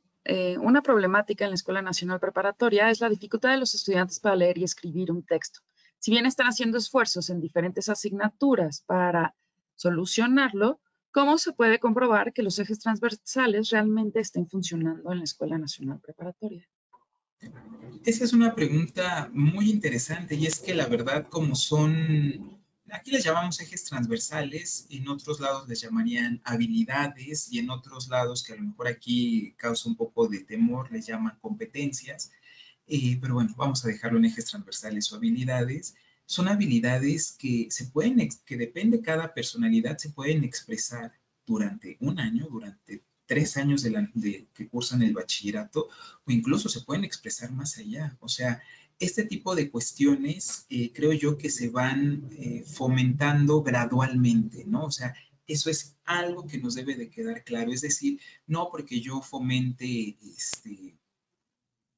una problemática en la Escuela Nacional Preparatoria es la dificultad de los estudiantes para leer y escribir un texto. Si bien están haciendo esfuerzos en diferentes asignaturas para solucionarlo, ¿cómo se puede comprobar que los ejes transversales realmente estén funcionando en la Escuela Nacional Preparatoria? Esa es una pregunta muy interesante y es que la verdad como son, aquí les llamamos ejes transversales, en otros lados les llamarían habilidades y en otros lados que a lo mejor aquí causa un poco de temor les llaman competencias, pero bueno, vamos a dejarlo en ejes transversales o habilidades. Son habilidades que se pueden, que depende de cada personalidad, se pueden expresar durante un año, durante 3 años que cursan el bachillerato, o incluso se pueden expresar más allá. O sea, este tipo de cuestiones creo yo que se van fomentando gradualmente, ¿no? O sea, eso es algo que nos debe de quedar claro. Es decir, no porque yo fomente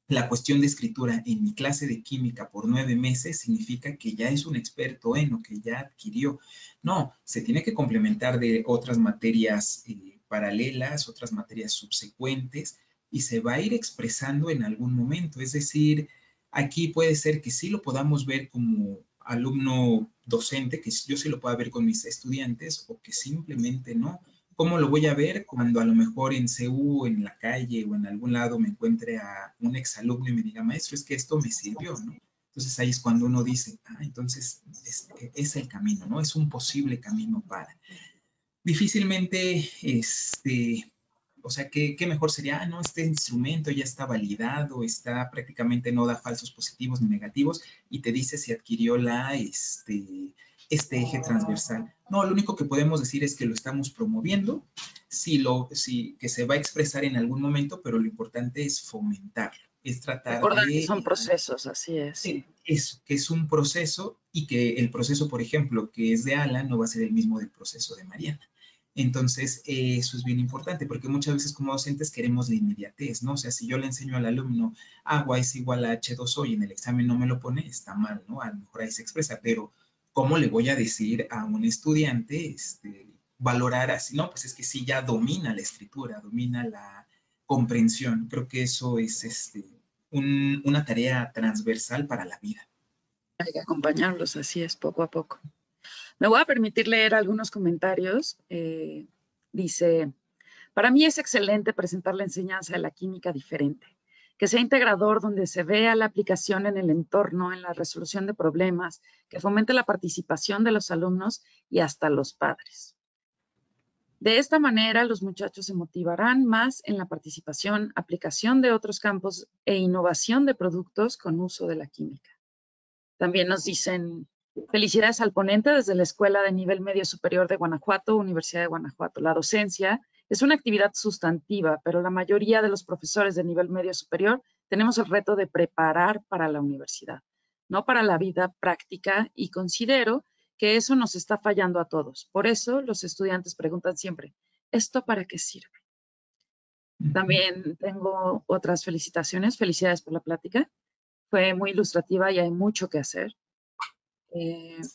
la cuestión de escritura en mi clase de química por 9 meses significa que ya es un experto en o que ya adquirió. No, se tiene que complementar de otras materias paralelas, otras materias subsecuentes y se va a ir expresando en algún momento. Es decir, aquí puede ser que sí lo podamos ver como alumno docente, que yo sí lo pueda ver con mis estudiantes o que simplemente no. ¿Cómo lo voy a ver cuando a lo mejor en CU, en la calle o en algún lado me encuentre a un exalumno y me diga, maestro, es que esto me sirvió, ¿no? Entonces ahí es cuando uno dice, entonces es el camino, ¿no? Es un posible camino para. Difícilmente, o sea, ¿qué mejor sería? No, este instrumento ya está validado, está prácticamente no da falsos positivos ni negativos y te dice si adquirió este eje transversal. No, lo único que podemos decir es que lo estamos promoviendo, que se va a expresar en algún momento, pero lo importante es fomentarlo, es tratar Recordar que de son procesos, así es. Sí. que es un proceso y que el proceso, por ejemplo, que es de Alan, no va a ser el mismo del proceso de Mariana. Entonces, eso es bien importante porque muchas veces como docentes queremos la inmediatez, ¿no? O sea, si yo le enseño al alumno agua es igual a H2O y en el examen no me lo pone, está mal, ¿no? A lo mejor ahí se expresa, pero ¿cómo le voy a decir a un estudiante valorar así? No, pues es que sí ya domina la escritura, domina la comprensión. Creo que eso es una tarea transversal para la vida. Hay que acompañarlos, así es, poco a poco. Me voy a permitir leer algunos comentarios. Dice, para mí es excelente presentar la enseñanza de la química diferente, que sea integrador donde se vea la aplicación en el entorno, en la resolución de problemas, que fomente la participación de los alumnos y hasta los padres. De esta manera, los muchachos se motivarán más en la participación, aplicación de otros campos e innovación de productos con uso de la química. También nos dicen, felicidades al ponente desde la Escuela de Nivel Medio Superior de Guanajuato, Universidad de Guanajuato. La docencia es una actividad sustantiva, pero la mayoría de los profesores de nivel medio superior tenemos el reto de preparar para la universidad, no para la vida práctica, y considero que eso nos está fallando a todos. Por eso los estudiantes preguntan siempre, ¿esto para qué sirve? También tengo otras felicitaciones. Felicidades por la plática. Fue muy ilustrativa y hay mucho que hacer.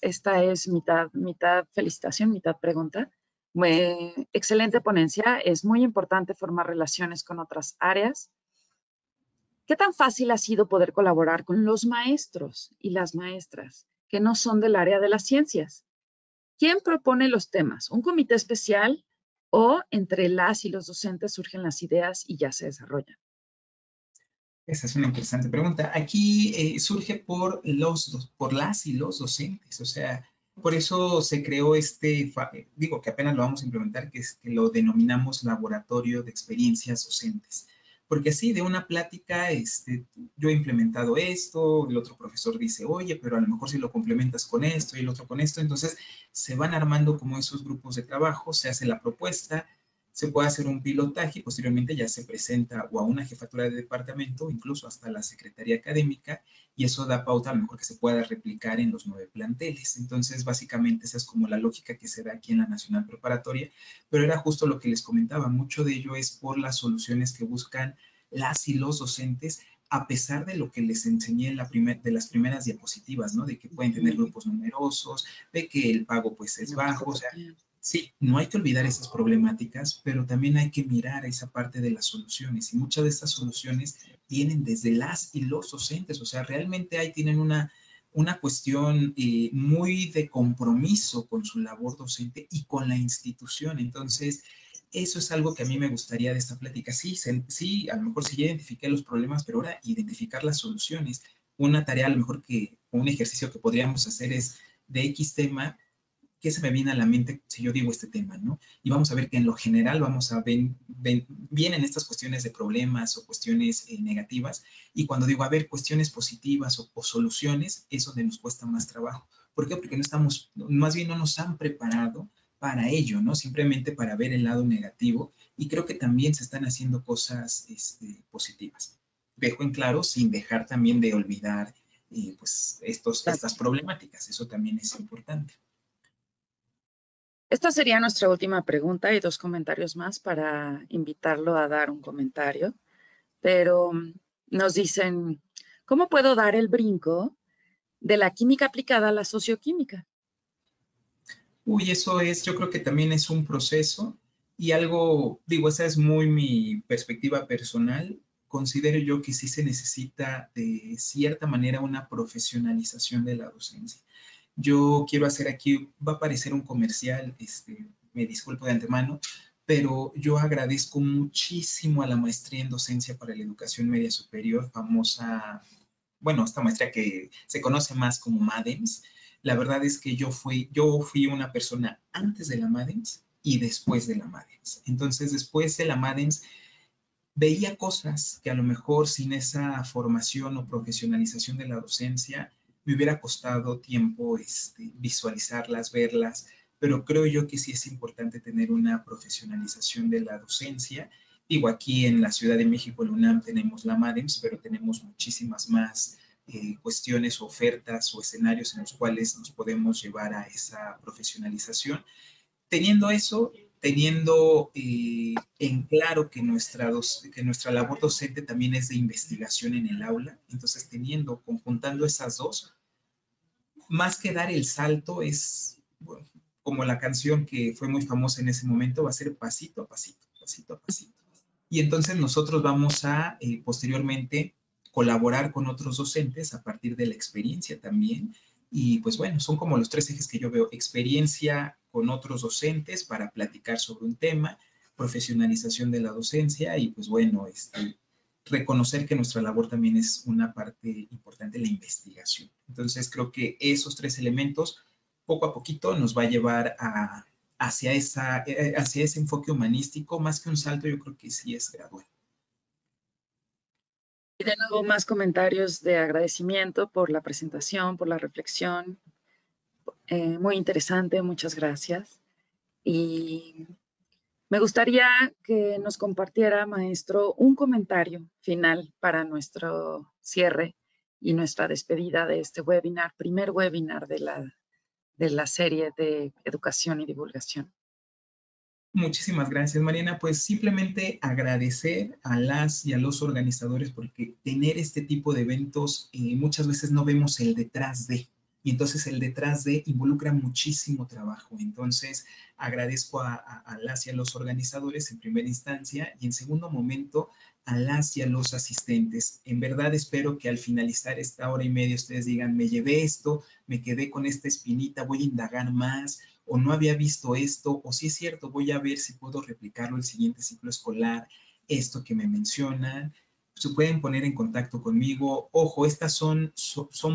Esta es mitad felicitación, mitad pregunta. Excelente ponencia. Es muy importante formar relaciones con otras áreas. ¿Qué tan fácil ha sido poder colaborar con los maestros y las maestras que no son del área de las ciencias? ¿Quién propone los temas? ¿Un comité especial o entre las y los docentes surgen las ideas y ya se desarrollan? Esa es una interesante pregunta. Aquí surge por por las y los docentes, o sea, por eso se creó digo que apenas lo vamos a implementar, que lo denominamos laboratorio de experiencias docentes. Porque así de una plática, yo he implementado esto, el otro profesor dice, oye, pero a lo mejor si lo complementas con esto y el otro con esto, entonces se van armando como esos grupos de trabajo, se hace la propuesta, se puede hacer un pilotaje y posteriormente ya se presenta o a una jefatura de departamento, incluso hasta la secretaría académica, y eso da pauta a lo mejor que se pueda replicar en los 9 planteles. Entonces, básicamente esa es como la lógica que se da aquí en la Nacional Preparatoria, pero era justo lo que les comentaba, mucho de ello es por las soluciones que buscan las y los docentes, a pesar de lo que les enseñé de las primeras diapositivas, ¿no? De que pueden tener grupos numerosos, de que el pago pues es bajo, o sea, sí, no hay que olvidar esas problemáticas, pero también hay que mirar esa parte de las soluciones. Y muchas de estas soluciones vienen desde las y los docentes. O sea, realmente ahí tienen una cuestión muy de compromiso con su labor docente y con la institución. Entonces, eso es algo que a mí me gustaría de esta plática. Sí, sí, a lo mejor sí ya identifiqué los problemas, pero ahora identificar las soluciones. Una tarea, a lo mejor un ejercicio que podríamos hacer es de X tema. ¿Qué se me viene a la mente si yo digo este tema, no? Y vamos a ver que en lo general vamos a ver, vienen estas cuestiones de problemas o cuestiones negativas, y cuando digo, a ver, cuestiones positivas o soluciones, es donde nos cuesta más trabajo. ¿Por qué? Porque no estamos, más bien no nos han preparado para ello, ¿no? Simplemente para ver el lado negativo, y creo que también se están haciendo cosas positivas. Dejo en claro, sin dejar también de olvidar pues estas problemáticas, eso también es importante. Esta sería nuestra última pregunta y 2 comentarios más para invitarlo a dar un comentario. Pero nos dicen, ¿cómo puedo dar el brinco de la química aplicada a la socioquímica? Uy, eso es, yo creo que también es un proceso y algo, digo, esa es muy mi perspectiva personal. Considero yo que sí se necesita de cierta manera una profesionalización de la docencia. Yo quiero hacer aquí, va a parecer un comercial, me disculpo de antemano, pero yo agradezco muchísimo a la maestría en docencia para la educación media superior, famosa, bueno, esta maestría que se conoce más como MADEMS. La verdad es que yo fui una persona antes de la MADEMS y después de la MADEMS. Entonces, después de la MADEMS, veía cosas que a lo mejor sin esa formación o profesionalización de la docencia me hubiera costado tiempo visualizarlas, verlas, pero creo yo que sí es importante tener una profesionalización de la docencia. Digo, aquí en la Ciudad de México, en UNAM, tenemos la MADEMS, pero tenemos muchísimas más cuestiones, ofertas o escenarios en los cuales nos podemos llevar a esa profesionalización. Teniendo eso, teniendo en claro que nuestra labor docente también es de investigación en el aula, entonces conjuntando esas dos, más que dar el salto es, bueno, como la canción que fue muy famosa en ese momento, va a ser pasito a pasito, pasito a pasito. Y entonces nosotros vamos a posteriormente colaborar con otros docentes a partir de la experiencia también. Y pues bueno, son como los 3 ejes que yo veo: experiencia con otros docentes para platicar sobre un tema, profesionalización de la docencia y pues bueno, reconocer que nuestra labor también es una parte importante de la investigación. Entonces creo que esos 3 elementos poco a poquito nos va a llevar hacia ese enfoque humanístico. Más que un salto, yo creo que sí es gradual. Y de nuevo, más comentarios de agradecimiento por la presentación, por la reflexión. Muy interesante, muchas gracias. Y me gustaría que nos compartiera, maestro, un comentario final para nuestro cierre y nuestra despedida de este webinar, primer webinar de la serie de educación y divulgación. Muchísimas gracias, Mariana. Pues simplemente agradecer a las y a los organizadores, porque tener este tipo de eventos muchas veces no vemos el detrás de. y entonces el detrás de involucra muchísimo trabajo. Entonces, agradezco a las y a los organizadores en primera instancia y en segundo momento a las y a los asistentes. En verdad espero que al finalizar esta hora y media ustedes digan, me llevé esto, me quedé con esta espinita, voy a indagar más, o no había visto esto, o si es cierto, voy a ver si puedo replicarlo el siguiente ciclo escolar, esto que me mencionan. Se pueden poner en contacto conmigo. Ojo, estas son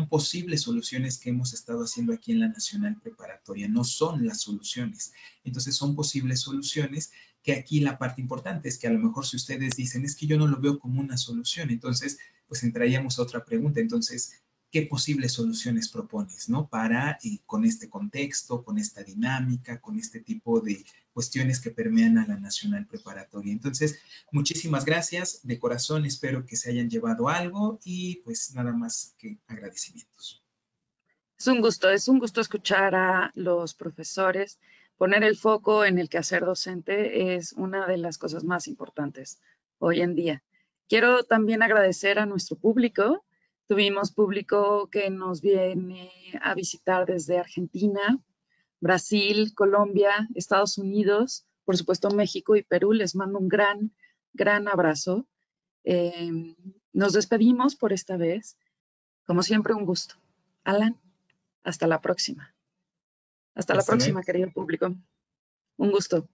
posibles soluciones que hemos estado haciendo aquí en la Nacional Preparatoria, no son las soluciones. Entonces son posibles soluciones que aquí la parte importante es que a lo mejor si ustedes dicen, es que yo no lo veo como una solución, entonces pues entraríamos a otra pregunta. Entonces, ¿qué posibles soluciones propones, no? Para, con este contexto, con esta dinámica, con este tipo de cuestiones que permean a la Nacional Preparatoria. Entonces, muchísimas gracias. De corazón espero que se hayan llevado algo y pues nada más que agradecimientos. Es un gusto escuchar a los profesores. Poner el foco en el quehacer docente es una de las cosas más importantes hoy en día. Quiero también agradecer a nuestro público. Tuvimos público que nos viene a visitar desde Argentina, Brasil, Colombia, Estados Unidos, por supuesto México y Perú. Les mando un gran abrazo. Nos despedimos por esta vez. Como siempre, un gusto. Alan. Hasta la próxima. Hasta la Hasta luego. próxima, querido público. Un gusto.